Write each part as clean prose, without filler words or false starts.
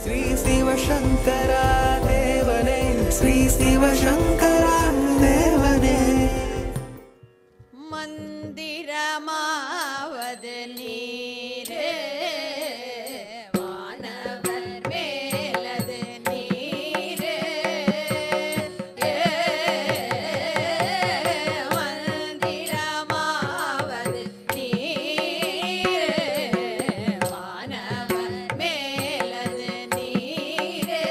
ஸ்ரீ சிவசங்கரா தேவனே, ஸ்ரீ சிவசங்கரா தேவனே. மந்திரமாவது நீரே, வானவர் மேலது நீரே. மந்திரமாவது நீரே, வானவர் மேலது நீரே.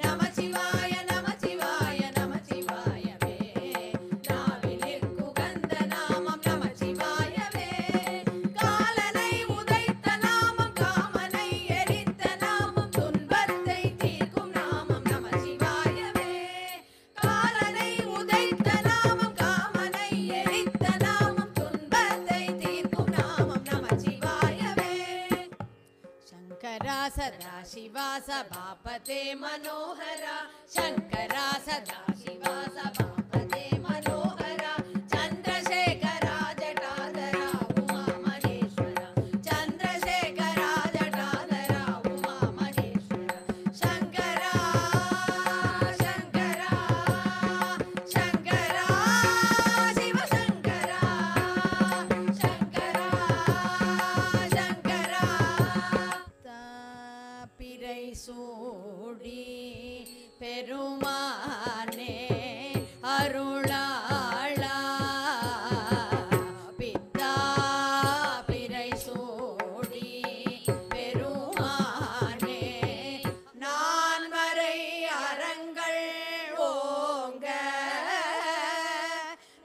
நமசிவாய நமசிவாய நமசிவாயவே, நாவினில் குகந்த நாமம் நமசிவாயவே. காலனை உதைத்த நாமம், காமனை எரித்த நாமம், துன்பத்தை தீர்க்கும் நாமம் நமசிவாயவே. காலனை உதைத்த நாமம், காமனை எரித்த நாமம், துன்பத்தை தீர்க்கும் நாமம் நமசிவாயவே. शंकरा सदा शिवा सभापते मनोहरा, शंकरा सदा शिवा सभापते मनोहरा. चंद्रशेखरा जटाधरा उमा महेश्वरा, चंद्रशेखरा जटाधरा उमा महेश्वरा. शंकरा शंकरा शंकरा शिव शंकरा, शंकरा शंकरा. பிறை சூடி பெருமானே அருளாளா, பித்தா பிறை சூடி பெருமானே, நான்மறை அறங்கள் ஓங்க,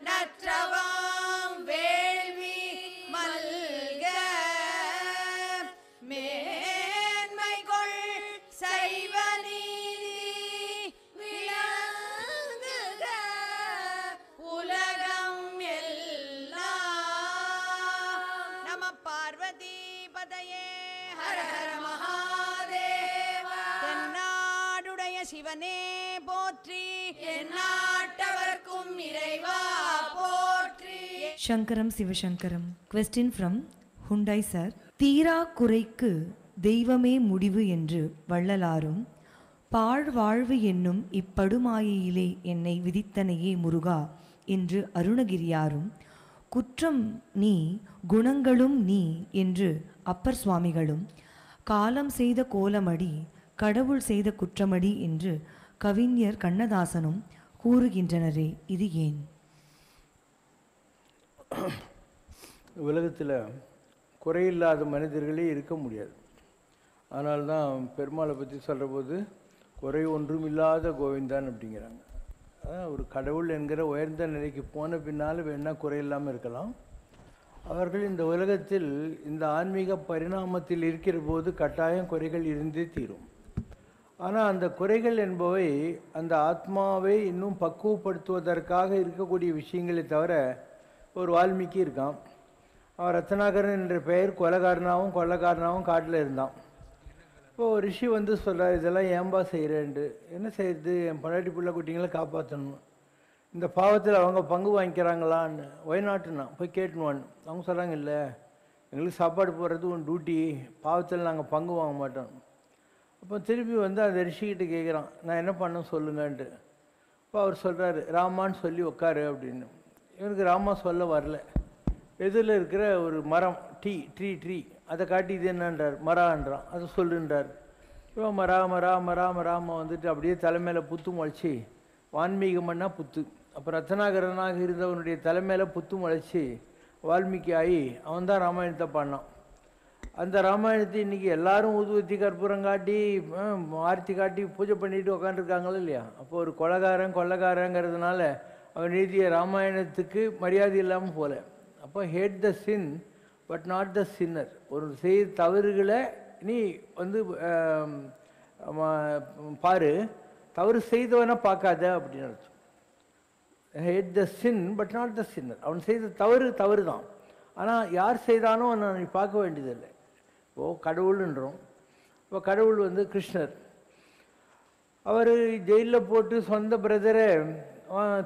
நற்றவாம் வேள்வி மல்க, மேன்மைகொள் சைவ நீதி விளங்குக, உலகம் எல்லாம். நம பார்வதி பதையே, ஹர ஹர மகாதேவா. தென்னாடுடைய சிவனே போற்றி, எந்நாட்டவர்க்கும் இறைவா போற்றி. Shankaram Sivashankaram. Question from Hyundai sir. தீரா குறைக்கு தெய்வமே முடிவு என்று வள்ளலாரும், பாழ்வாழ்வு என்னும் இப்படுமாயிலே என்னை விதித்தனையே முருகா என்று அருணகிரியாரும், குற்றம் நீ குணங்களும் நீ என்று அப்பர் சுவாமிகளும், காலம் செய்த கோலமடி கடவுள் செய்த குற்றமடி என்று கவிஞர் கண்ணதாசனும் கூறுகின்றனரே, இது ஏன்? உலகத்தில் குறையில்லாத மனிதர்களே இருக்க முடியாது. அதனால்தான் பெருமாளை பற்றி சொல்கிற போது குறை ஒன்றும் இல்லாத கோவிந்தான் அப்படிங்கிறாங்க. அதான் ஒரு கடவுள் என்கிற உயர்ந்த நிலைக்கு போன பின்னால் வேணால் குறை இல்லாமல் இருக்கலாம். அவர்கள் இந்த உலகத்தில் இந்த ஆன்மீக பரிணாமத்தில் இருக்கிற போது கட்டாயம் குறைகள் இருந்தே தீரும். ஆனால் அந்த குறைகள் என்பவை அந்த ஆத்மாவை இன்னும் பக்குவப்படுத்துவதற்காக இருக்கக்கூடிய விஷயங்களை தவிர, ஒரு வால்மீகி இருக்கான், அவன் ரத்னாகரன் என்ற பெயர் கொலைகாரனாகவும் கொள்ளைக்காரனாகவும் காட்டில் இருந்தான். இப்போது ஒரு ரிஷி வந்து சொல்கிறார், இதெல்லாம் ஏன்பா செய்கிறேன்ட்டு. என்ன செய்யுது, என் பொண்டாட்டி பிள்ளை குட்டிங்களை காப்பாற்றணும், இந்த பாவத்தில் அவங்க பங்கு வாங்கிக்கிறாங்களான்னு. ஒய்நாட்டுனா போய் கேட்டுனுவான்னு. அவங்க சொல்கிறாங்க, இல்லை எங்களுக்கு சாப்பாடு போடுறது உன் டியூட்டி, பாவத்தில் நாங்கள் பங்கு வாங்க மாட்டோம். அப்போ திருப்பி வந்து அந்த ரிஷிக்கிட்ட கேட்குறான், நான் என்ன பண்ண சொல்லுங்கன்ட்டு. இப்போ அவர் சொல்கிறாரு, ராமான்னு சொல்லி உட்காரு அப்படின்னு. இவனுக்கு ராமா சொல்ல வரல. எதிரில் இருக்கிற ஒரு மரம், ட்ரீ அதை காட்டி இது என்னன்றார், மரான்றான், அதை சொல்லுன்றார். இப்போ மராம வந்துட்டு அப்படியே தலைமையில் புத்து முளைச்சி, வான்மீகம்னா புத்து. அப்போ ரத்னாகரனாக இருந்தவனுடைய தலைமையில் புத்து முளைச்சி வால்மீகி ஆகி அவன் தான் ராமாயணத்தை பாடினான். அந்த ராமாயணத்தை இன்றைக்கி எல்லாரும் ஊதுவத்தி கற்பூரம் காட்டி ஆர்த்தி காட்டி பூஜை பண்ணிட்டு உக்காந்துருக்காங்களோ இல்லையா. அப்போ ஒரு கொள்ளைக்காரங்கிறதுனால அவன் எழுதிய ராமாயணத்துக்கு மரியாதை இல்லாமல் போல. அப்போ hate the sin but not the sinner. ஒரு செய்த தவறுகளை நீ வந்து பாரு, தவறு செய்தவனை பார்க்காத அப்படின்னு அர்த்தம். Hate the sin but not the sinner. அவன் செய்த தவறு தான், ஆனால் யார் செய்தானோ அவனை நீ பார்க்க வேண்டியதில்லை. இப்போது கடவுள்ன்றோம். இப்போ கடவுள் வந்து கிருஷ்ணர், அவர் ஜெயிலில் போட்டு சொந்த பிரதரை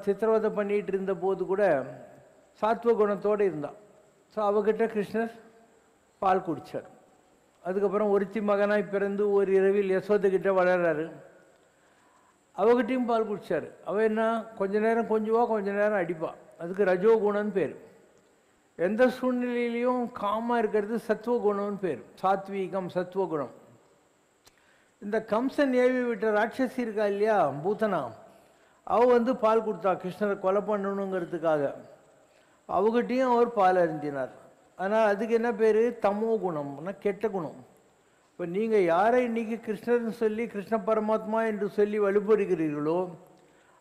சித்திரவதை பண்ணிகிட்டு இருந்த போது கூட சாத்வ குணத்தோடு இருந்தான். ஸோ அவகிட்ட கிருஷ்ணர் பால் குடித்தார். அதுக்கப்புறம் ஒருத்தி மகனாய் பிறந்து ஒரு இரவில் யசோதைக்கிட்ட வளர்றாரு. அவகிட்டையும் பால் குடித்தார். அவள் என்ன, கொஞ்ச நேரம் கொஞ்சுவா, கொஞ்ச நேரம் அடிப்பா. அதுக்கு ரஜோகுணம்னு பேர். எந்த சூழ்நிலையிலையும் காமாக இருக்கிறது சத்துவகுணம்னு பேர். சாத்வீகம், சத்துவகுணம். இந்த கம்சன் ஏவி விட்ட ராட்சசி இருக்கா இல்லையா, பூத்தனா, அவள் பால் கொடுத்தா கிருஷ்ணரை கொலை பண்ணணுங்கிறதுக்காக. அவகிட்டையும் அவர் பால் அருந்தினார். ஆனால் அதுக்கு என்ன பேர், தமோ குணம்னா கெட்ட குணம். இப்போ நீங்கள் யாரை இன்றைக்கி கிருஷ்ணர்னு சொல்லி கிருஷ்ண பரமாத்மா என்று சொல்லி வழிபடுகிறீர்களோ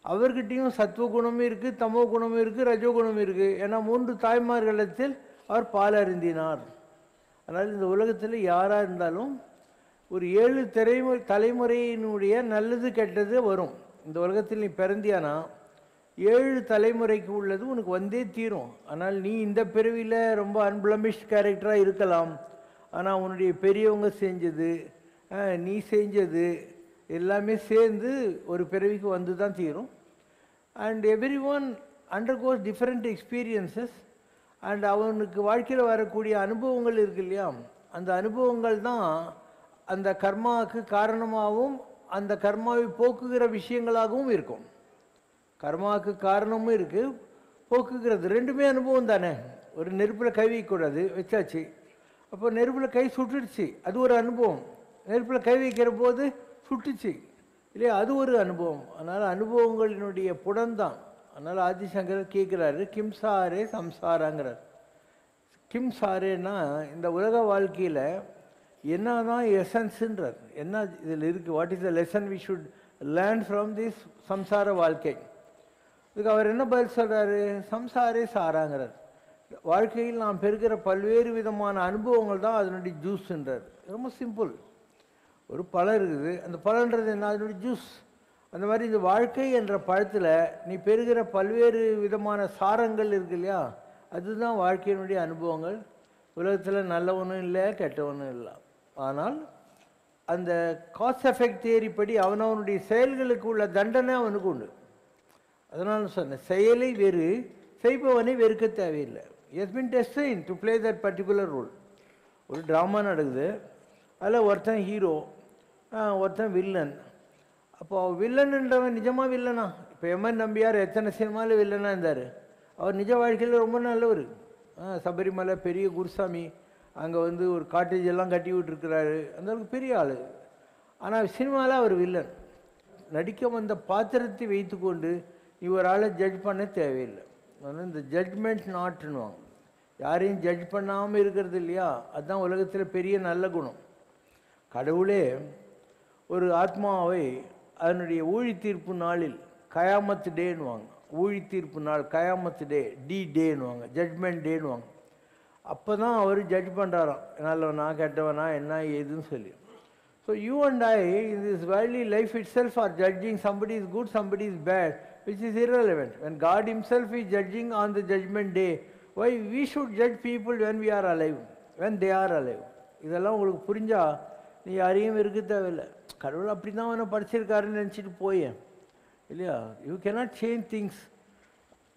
அவர்கிட்டையும் சத்துவகுணமும் இருக்குது, தமோ குணமும் இருக்குது, ரஜோகுணமும் இருக்குது. ஏன்னா 3 தாய்மார்களிடத்தில் அவர் பால் அருந்தினார். அதனால் இந்த உலகத்தில் யாராக இருந்தாலும் ஒரு 7 தலைமுறையினுடைய நல்லது கெட்டது வரும். இந்த உலகத்தில் நீ பிறந்தியானா 7 தலைமுறைக்கு உள்ளது உனக்கு வந்தே தீரும். ஆனால் நீ இந்த பிறவியில் ரொம்ப அன்பிளமிஷ்ட் கேரக்டராக இருக்கலாம். ஆனால் உன்னுடைய பெரியவங்க செஞ்சது, நீ செஞ்சது எல்லாமே சேர்ந்து ஒரு பிறவிக்கு வந்து தான் தீரும். And every one undergoes different experiences. And அவனுக்கு வாழ்க்கையில் வரக்கூடிய அனுபவங்கள் இருக்கு இல்லையா, அந்த அனுபவங்கள் தான் அந்த கர்மாவுக்கு காரணமாகவும் அந்த கர்மாவை போக்குகிற விஷயங்களாகவும் இருக்கும். கர்மாவுக்கு காரணமும் இருக்குது, போக்குகிறது ரெண்டுமே அனுபவம் தானே. ஒரு நெருப்பில் கை வைக்கக்கூடாது, வச்சாச்சு. அப்போ நெருப்பில் கை சுட்டுடுச்சு, அது ஒரு அனுபவம். நெருப்பில் கை வைக்கிற போது சுட்டுச்சு இல்லையா, அது ஒரு அனுபவம். அதனால் அனுபவங்களினுடைய புடன்தான். அதனால் ஆதிசங்கரர் கேட்குறாரு, கிம் சாரே சம்சாராங்கிறார். கிம் சாரேன்னா இந்த உலக வாழ்க்கையில் என்ன தான் எசன்ஸுன்றார், என்ன இதில் இருக்குது, what is the lesson we should learn from this சம்சார வாழ்க்கை. இதுக்கு அவர் என்ன பதில் சொல்கிறாரு, சம்சாரே சாராங்கிறார். வாழ்க்கையில் நாம் பெறுகிற பல்வேறு விதமான அனுபவங்கள் தான் அதனுடைய ஜூஸ்ன்றார். ரொம்ப சிம்பிள். ஒரு பழம் இருக்குது, அந்த பழன்றது என்ன, அதனுடைய ஜூஸ். அந்த மாதிரி இந்த வாழ்க்கை என்ற பழத்தில் நீ பெறுகிற பல்வேறு விதமான சாரங்கள் இருக்கு இல்லையா, அதுதான் வாழ்க்கையினுடைய அனுபவங்கள். உலகத்தில் நல்லவனும் இல்லை, கெட்டவனும் இல்லை. ஆனால் அந்த காஸ் எஃபெக்ட் தியரி படி அவனவனுடைய செயல்களுக்கு உள்ள தண்டனை அவனுக்கு உண்டு. அதனால சொன்னேன், செயலை வெறு, செய்பவனை வெறுக்க தேவையில்லை. has been destined to play that particular role. ஒரு ட்ராமா நடக்குது, அதில் ஒருத்தன் ஹீரோ, ஒருத்தன் வில்லன். அப்போது வில்லன்ன்றவன் நிஜமாக வில்லனா? இப்போ எம்என் நம்பியார் எத்தனை சினிமாவில் வில்லனாக இருந்தார். அவர் நிஜ வாழ்க்கையில் ரொம்ப நல்லவர். சபரிமலை பெரிய குருசாமி, அங்கே ஒரு காட்டேஜ் எல்லாம் கட்டி விட்டுருக்கிறாரு, அந்தளவுக்கு பெரிய ஆள். ஆனால் சினிமாவில் அவர் வில்லன். நடிக்க வந்த பாத்திரத்தை வைத்து கொண்டு ஒரு ஆளை ஜட்ஜ் பண்ண தேவையில்லை. இந்த ஜட்ஜ்மெண்ட் நாட்டுன்னுவாங்க. யாரையும் ஜட்ஜ் பண்ணாமல் இருக்கிறது இல்லையா, அதுதான் உலகத்தில் பெரிய நல்ல குணம். கடவுளே ஒரு ஆத்மாவை அதனுடைய ஊழி தீர்ப்பு நாளில் கயாமத் டேன்னுவாங்க. ஊழி தீர்ப்பு நாள் கயாமத் டே, டேன்னுவாங்க, ஜட்ஜ்மெண்ட் டேன்னுவாங்க. அப்போ தான் அவர் ஜட்ஜ் பண்ணுறாராம், நல்லவனா கெட்டவனா என்ன ஏதுன்னு சொல்லி. So you and I in this worldly life itself are judging somebody is good, somebody is bad, which is irrelevant. When God himself is judging on the judgment day, why we should judge people when we are alive, when they are alive? இதெல்லாம் உங்களுக்கு புரிஞ்சா நீ யாரையும் இருக்க தேவையில்லை. கடவுள் அப்படி தான் அவனை படிச்சிருக்காருன்னு நினச்சிட்டு போயேன் இல்லையா. You cannot change things.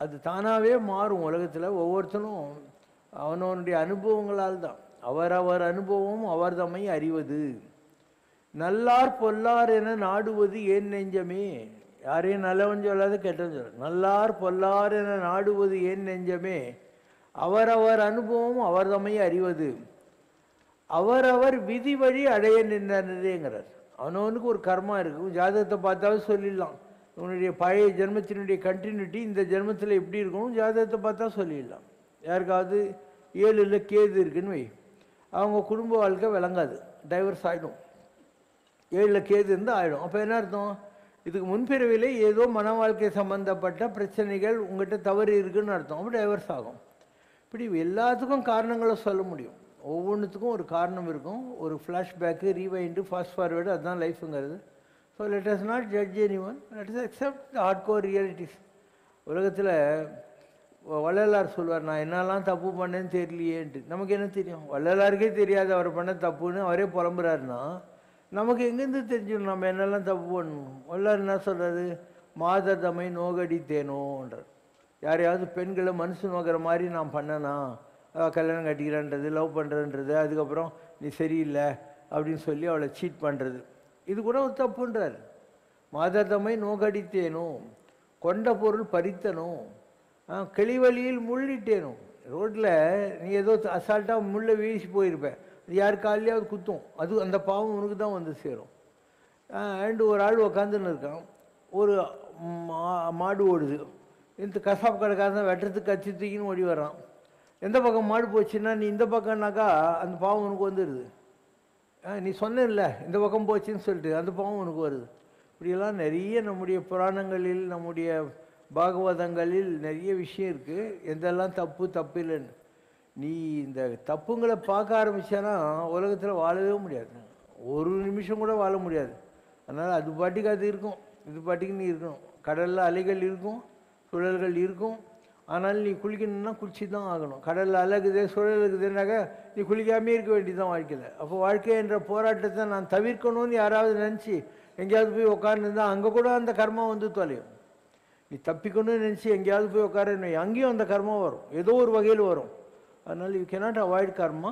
அது தானாகவே மாறும். உலகத்தில் ஒவ்வொருத்தனும் அவனவனுடைய அனுபவங்களால் தான். அவரவர் அனுபவம் அவர் தம்மை அறிவது. நல்லார் பொல்லார் என நாடுவது ஏன் நெஞ்சமே. யாரையும் நல்லவன் சொல்லாது கெட்டவன் சொல்ல. நல்லார் பொல்லார் என நாடுவது ஏன் நெஞ்சமே, அவரவர் அனுபவம் அவர் தம்மை அறிவது, அவரவர் விதி வழி அடைய நின்றேங்கிறார். அவனவனுக்கு ஒரு கர்மா இருக்குது. ஜாதகத்தை பார்த்தாலும் சொல்லிடலாம், உன்னுடைய பழைய ஜென்மத்தினுடைய கண்டினியூட்டி இந்த ஜென்மத்தில் எப்படி இருக்கணும் ஜாதகத்தை பார்த்தா சொல்லிடலாம். யாருக்காவது 7 கேது இருக்குன்னு வை, அவங்க குடும்ப வாழ்க்கை விளங்காது, டைவர்ஸ் ஆகிடும். 7 கேது இருந்தால் ஆகிடும். அப்போ என்ன அர்த்தம், இதுக்கு முன்பிறவிலே ஏதோ மன வாழ்க்கை சம்மந்தப்பட்ட பிரச்சனைகள் உங்கள்கிட்ட தவறு இருக்குதுன்னு அர்த்தம். அப்போ டைவர்ஸ் ஆகும். இப்படி எல்லாத்துக்கும் காரணங்களை சொல்ல முடியும். ஒவ்வொன்றுத்துக்கும் ஒரு காரணம் இருக்கும். ஒரு ஃப்ளாஷ்பேக்கு, ரீவைண்டு, ஃபாஸ்ட் ஃபார்வேர்டு, அதுதான் லைஃபுங்கிறது. So let us not judge anyone, let us accept the hardcore realities. உலகத்தில் வள்ளலார் சொல்வார், நான் என்னெல்லாம் தப்பு பண்ணேன்னு தெரியலையேன்ட்டு. நமக்கு என்ன தெரியும்? வள்ளலாருக்கே தெரியாது அவர் பண்ண தப்புன்னு அவரே புலம்புறாருன்னா நமக்கு எங்கேருந்து தெரிஞ்சிடும் நம்ம என்னெல்லாம் தப்பு பண்ணணும்? வள்ளலார் என்ன சொல்கிறாரு, மாதர் தம்மை நோகடி தேனோன்றார். யாரையாவது பெண்களை மனசு நோக்கிற மாதிரி நான் பண்ணனா, கல்யாணம் கட்டிக்கிறான்றது, லவ் பண்ணுறன்றது, அதுக்கப்புறம் நீ சரியில்லை அப்படின்னு சொல்லி அவளை சீட் பண்ணுறது, இது கூட ஒரு தப்புன்றார். மாதத்தமை நோக்கடித்தேனோ, கொண்ட பொருள் பறித்தனோ, கிளிவழியில் முள்ளிட்டேனோ. ரோட்டில் நீ ஏதோ அசால்ட்டாக முள்ளை வீசி போயிருப்பேன், அது யார் காலையாவது குத்தும், அது அந்த பாவம் உனக்கு தான் வந்து சேரும். அண்டு ஒரு ஆள் உக்காந்துன்னு இருக்கான், ஒரு மாடு ஓடுது, இந்த கசாப் கடைக்காரன் வெட்டுறதுக்கு கச்சி தூக்கின்னு ஓடி வர்றான். எந்த பக்கம் மாடு போச்சுன்னா நீ இந்த பக்கம்னாக்கா அந்த பாவம் உனக்கு வந்துடுது. நீ சொன்ன இந்த பக்கம் போச்சுன்னு சொல்லிட்டு அந்த பாவம் உனக்கு வருது. இப்படியெல்லாம் நிறைய நம்முடைய புராணங்களில் நம்முடைய பாகவதங்களில் நிறைய விஷயம் இருக்குது, எதெல்லாம் தப்பு இல்லைன்னு. நீ இந்த தப்புங்களை பார்க்க ஆரம்பித்தானா உலகத்தில் வாழவே முடியாது, ஒரு நிமிஷம் கூட வாழ முடியாது. அதனால் அது பாட்டுக்கு அது இருக்கும், இது பாட்டுக்கு நீ இருக்கணும். கடலில் அலைகள் இருக்கும், சுழல்கள் இருக்கும், ஆனால் நீ குளிக்கணும்னா குளிச்சு தான் ஆகணும். கடலில் அழகுது சுழல் இருக்குதுன்னாக்கா நீ குளிக்காமே இருக்க வேண்டியதுதான் வாழ்க்கையில். அப்போ வாழ்க்கை என்ற போராட்டத்தை நான் தவிர்க்கணும்னு யாராவது நினச்சி எங்கேயாவது போய் உட்காந்துருந்தா அங்கே கூட அந்த கர்மா வந்து தொலையும். நீ தப்பிக்கணும்னு நினச்சி எங்கேயாவது போய் உட்காரன்னு அங்கேயும் அந்த கர்மா வரும், ஏதோ ஒரு வகையில் வரும். அதனால் you cannot avoid karma.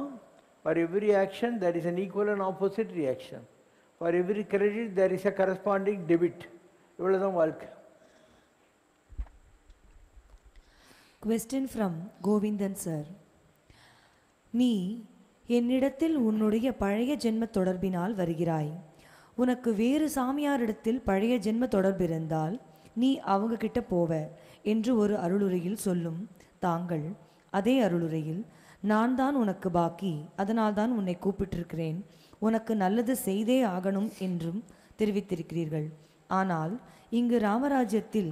For every action there is an equal and opposite reaction. For every credit there is a corresponding debit. இவ்வளோதான் வாழ்க்கை. Question from Govindan sir. நீ என்னிடத்தில் உன்னுடைய பழைய ஜென்ம தொடர்பினால் வருகிறாய். உனக்கு வேறு சாமியாரிடத்தில் பழைய ஜென்ம தொடர்பிருந்தால் நீ அவங்க கிட்ட போவ என்று ஒரு அருளுரையில் சொல்லும் தாங்கள் அதே அருளுரையில் நான் தான் உனக்கு பாக்கி, அதனால் தான் உன்னை கூப்பிட்டிருக்கிறேன், உனக்கு நல்லது செய்தே ஆகணும் என்றும் தெரிவித்திருக்கிறீர்கள். ஆனால் இங்கு ராமராஜ்யத்தில்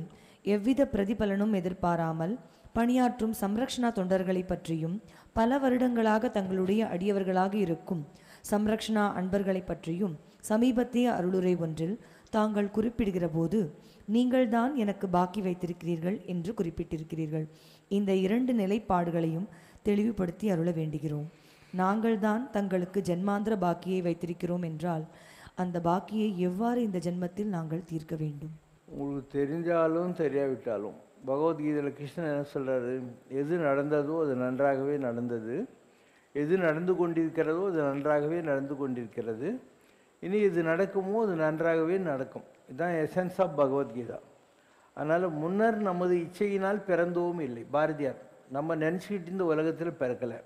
எவ்வித பிரதிபலனும் எதிர்பாராமல் பணியாற்றும் சம்ரக்ஷணா தொண்டர்களை பற்றியும் பல வருடங்களாக தங்களுடைய அடியவர்களாக இருக்கும் சம்ரக்ஷணா அன்பர்களை பற்றியும் சமீபத்திய அருளுரை ஒன்றில் தாங்கள் குறிப்பிடுகிற போது நீங்கள்தான் எனக்கு பாக்கி வைத்திருக்கிறீர்கள் என்று குறிப்பிட்டிருக்கிறீர்கள். இந்த இரண்டு நிலைப்பாடுகளையும் தெளிவுபடுத்தி அருள வேண்டுகிறோம். நாங்கள் தான் தங்களுக்கு ஜென்மாந்திர பாக்கியை வைத்திருக்கிறோம் என்றால் அந்த பாக்கியை எவ்வாறு இந்த ஜென்மத்தில் நாங்கள் தீர்க்க வேண்டும்? உங்களுக்கு தெரிஞ்சாலும் தெரியாவிட்டாலும் பகவத்கீதையில் கிருஷ்ணன் என்ன சொல்கிறாரு, எது நடந்ததோ அது நன்றாகவே நடந்தது, எது நடந்து கொண்டிருக்கிறதோ அது நன்றாகவே நடந்து கொண்டிருக்கிறது, இனி எது நடக்குமோ அது நன்றாகவே நடக்கும். இதுதான் எசன்ஸ் ஆஃப் பகவத்கீதா. அதனால் முன்னர் நமது இச்சையினால் பிறந்தவும் இல்லை. பாரதியார் நம்ம நினச்சிக்கிட்டு இந்த உலகத்தில் பிறக்கலை.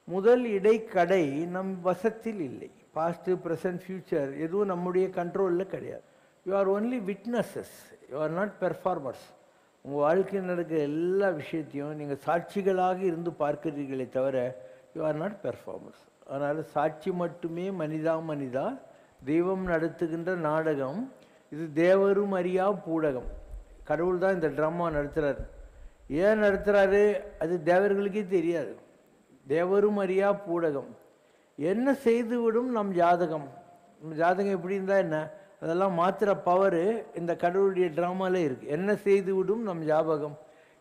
முதல் இடைக்கடை நம் வசத்தில் இல்லை. பாஸ்ட்டு ப்ரெசன்ட் ஃப்யூச்சர் எதுவும் நம்முடைய கண்ட்ரோலில் கிடையாது. You are only witnesses, you are not performers. உங்கள் வாழ்க்கையில் நடக்கிற எல்லா விஷயத்தையும் நீங்கள் சாட்சிகளாக இருந்து பார்க்கிறீர்களே தவிர யூ ஆர் நாட் பெர்ஃபார்மர்ஸ். அதனால் சாட்சி மட்டுமே மனிதா தெய்வம் நடத்துகின்ற நாடகம் இது. தேவரும் அறியா பூடகம். கடவுள் தான் இந்த ட்ராமா நடத்துகிறார். ஏன் நடத்துகிறாரு அது தேவர்களுக்கே தெரியாது. தேவரும் அறியா பூடகம். என்ன செய்துவிடும் நம் ஜாதகம். நம் ஜாதகம் எப்படி இருந்தால் என்ன, அதெல்லாம் மாத்திர பவரு இந்த கடவுளுடைய ட்ராமாவில் இருக்குது. என்ன செய்துவிடும் நம் ஜாபகம்.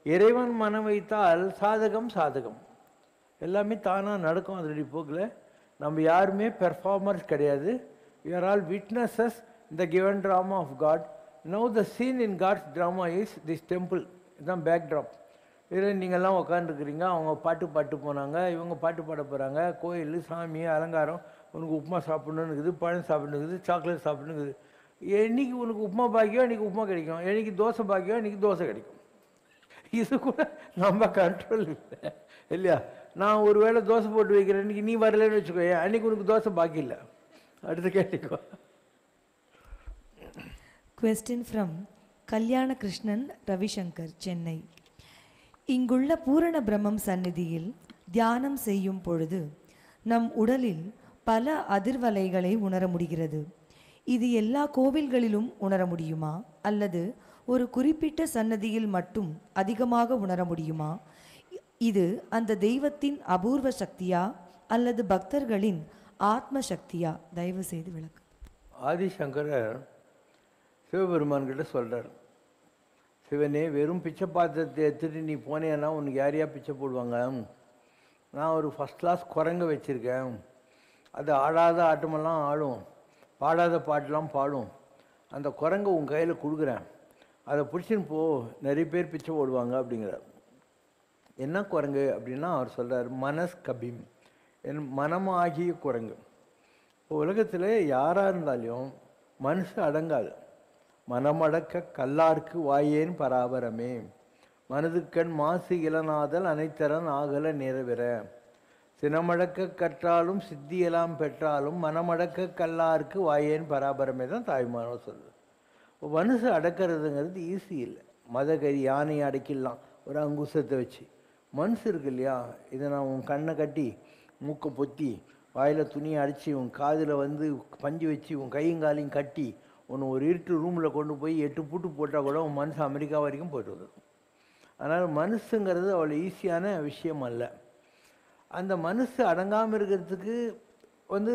இறைவன் மனம் வைத்தால் சாதகம் எல்லாமே தானாக நடக்கும். அதனுடைய போக்கில் நம்ம யாருமே பெர்ஃபார்மர்ஸ் கிடையாது. we are all witnesses in the given drama of God. Now the scene in God's drama is this temple. இதுதான் பேக்ட்ராப். இதில் நீங்கள்லாம் உட்காந்துருக்குறீங்க, அவங்க பாட்டு போனாங்க, இவங்க பாட்டு பாட போகிறாங்க, கோயில் சாமி அலங்காரம், உனக்கு உப்புமா சாப்பிட்ணுன்னு இருக்குது, பழம் சாப்பிட்ணுன்னு இருக்குது, சாக்லேட் சாப்பிட்ணுன்னு இருக்குது. என்றைக்கு உனக்கு உப்புமா பாக்கியம் இன்றைக்கி உப்புமா கிடைக்கும், என்றைக்கு தோசை பாக்கியம் இன்றைக்கி தோசை கிடைக்கும். இது கூட நம்ம கண்ட்ரோல் இல்லை இல்லையா. நான் ஒரு வேளை தோசை போட்டு வைக்கிறேன், இன்றைக்கி நீ வரலன்னு வச்சுக்கோ, அன்றைக்கி உனக்கு தோசை பாக்கி இல்லை. அடுத்து கேட்டுக்கோ. Question from கல்யாண கிருஷ்ணன் ரவிசங்கர், சென்னை. இங்குள்ள பூரண பிரம்மம் சந்நிதியில் தியானம் செய்யும் பொழுது நம் உடலில் பல அதிர்வலைகளை உணர முடிகிறது. இது எல்லா கோவில்களிலும் உணர முடியுமா அல்லது ஒரு குறிப்பிட்ட சன்னதியில் மட்டும் அதிகமாக உணர முடியுமா? இது அந்த தெய்வத்தின் அபூர்வ சக்தியா அல்லது பக்தர்களின் ஆத்ம சக்தியா? தயவு செய்து விளக்கு. ஆதிசங்கரர் சிவபெருமான் கிட்ட சொல்கிறார், சிவனே, வெறும் பிச்சை பாத்திரத்தை எடுத்துகிட்டு நீ போனேன்னா உனக்கு யாரையா பிச்சை போடுவாங்க. நான் ஒரு ஃபஸ்ட் கிளாஸ் குரங்க வச்சுருக்கேன், அது ஆடாத ஆட்டமெல்லாம் ஆடும், பாடாத பாட்டெலாம் பாடும். அந்த குரங்கை உன் கையில் கொடுக்குறேன், அதை பிடிச்சின்னு போ, நிறைய பேர் பிச்சை போடுவாங்க அப்படிங்கிறார். என்ன குரங்கு அப்படின்னா அவர் சொல்கிறார் மனஸ் கபிம், என் மனமாகிய குரங்கு. இப்போ உலகத்தில் யாராக இருந்தாலும் மனசு அடங்காது. மனமடக்க கல்லார்க்கு வாயேன் பராபரமே, மனதுக்கண் மாசு இளநாதல் அனைத்தரன் ஆகல நிறைவேற, சினமடக்க கற்றாலும் சித்தியெல்லாம் பெற்றாலும் மனமடக்க கல்லார்க்கு வாயேன் பராபரமே தான் தாய்மானவர் சொல்லுது. மனசு அடக்கிறதுங்கிறது ஈஸி இல்லை. மதகரி யானையை அடக்கிடலாம் ஒரு அங்குசத்தை வச்சு. மனசு இருக்கு இல்லையா, இதை நான் உன் கண்ணை கட்டி மூக்கை பொத்தி வாயில் துணியை அடித்து உன் காதில் வந்து பஞ்சு வச்சு உன் கையங்காலையும் கட்டி ஒன்று ஒரு இருட்டு ரூமில் கொண்டு போய் 8 பூட்டு போட்டால் கூட உன் மனசு அமெரிக்கா வரைக்கும் போய்ட்டு வரும். அதனால் மனசுங்கிறது அவ்வளோ ஈஸியான விஷயம் அல்ல. அந்த மனசு அடங்காமல் இருக்கிறதுக்கு வந்து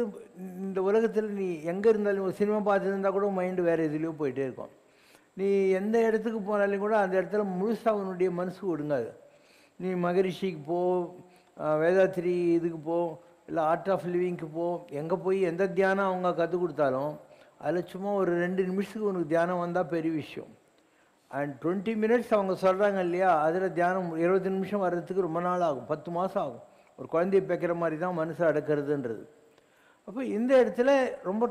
இந்த உலகத்தில் நீ எங்கே இருந்தாலும் ஒரு சினிமா பார்த்துருந்தா கூட மைண்டு வேறு எதுலேயோ போயிட்டே இருக்கும். நீ எந்த இடத்துக்கு போனாலும் கூட அந்த இடத்துல முழுசாக உன்னுடைய மனசு ஒடுங்காது. நீ மகரிஷிக்கு போ, வேதாத்திரி இதுக்கு போ, இல்லை ஆர்ட் ஆஃப் லிவிங்க்கு போ, எங்கே போய் எந்த தியானம் அவங்க கற்றுக் கொடுத்தாலும் அதில் சும்மா ஒரு 2 நிமிஷத்துக்கு உனக்கு தியானம் வந்தால் பெரிய விஷயம். அண்ட் 20 மினிட்ஸ் அவங்க சொல்கிறாங்க இல்லையா, அதில் தியானம் 20 நிமிஷம் வர்றதுக்கு ரொம்ப நாள் ஆகும், 10 மாதம் ஆகும். ஒரு குழந்தைய பேக்கிற மாதிரி தான் மனசு அடக்கிறதுன்றது. அப்போ இந்த இடத்துல ரொம்ப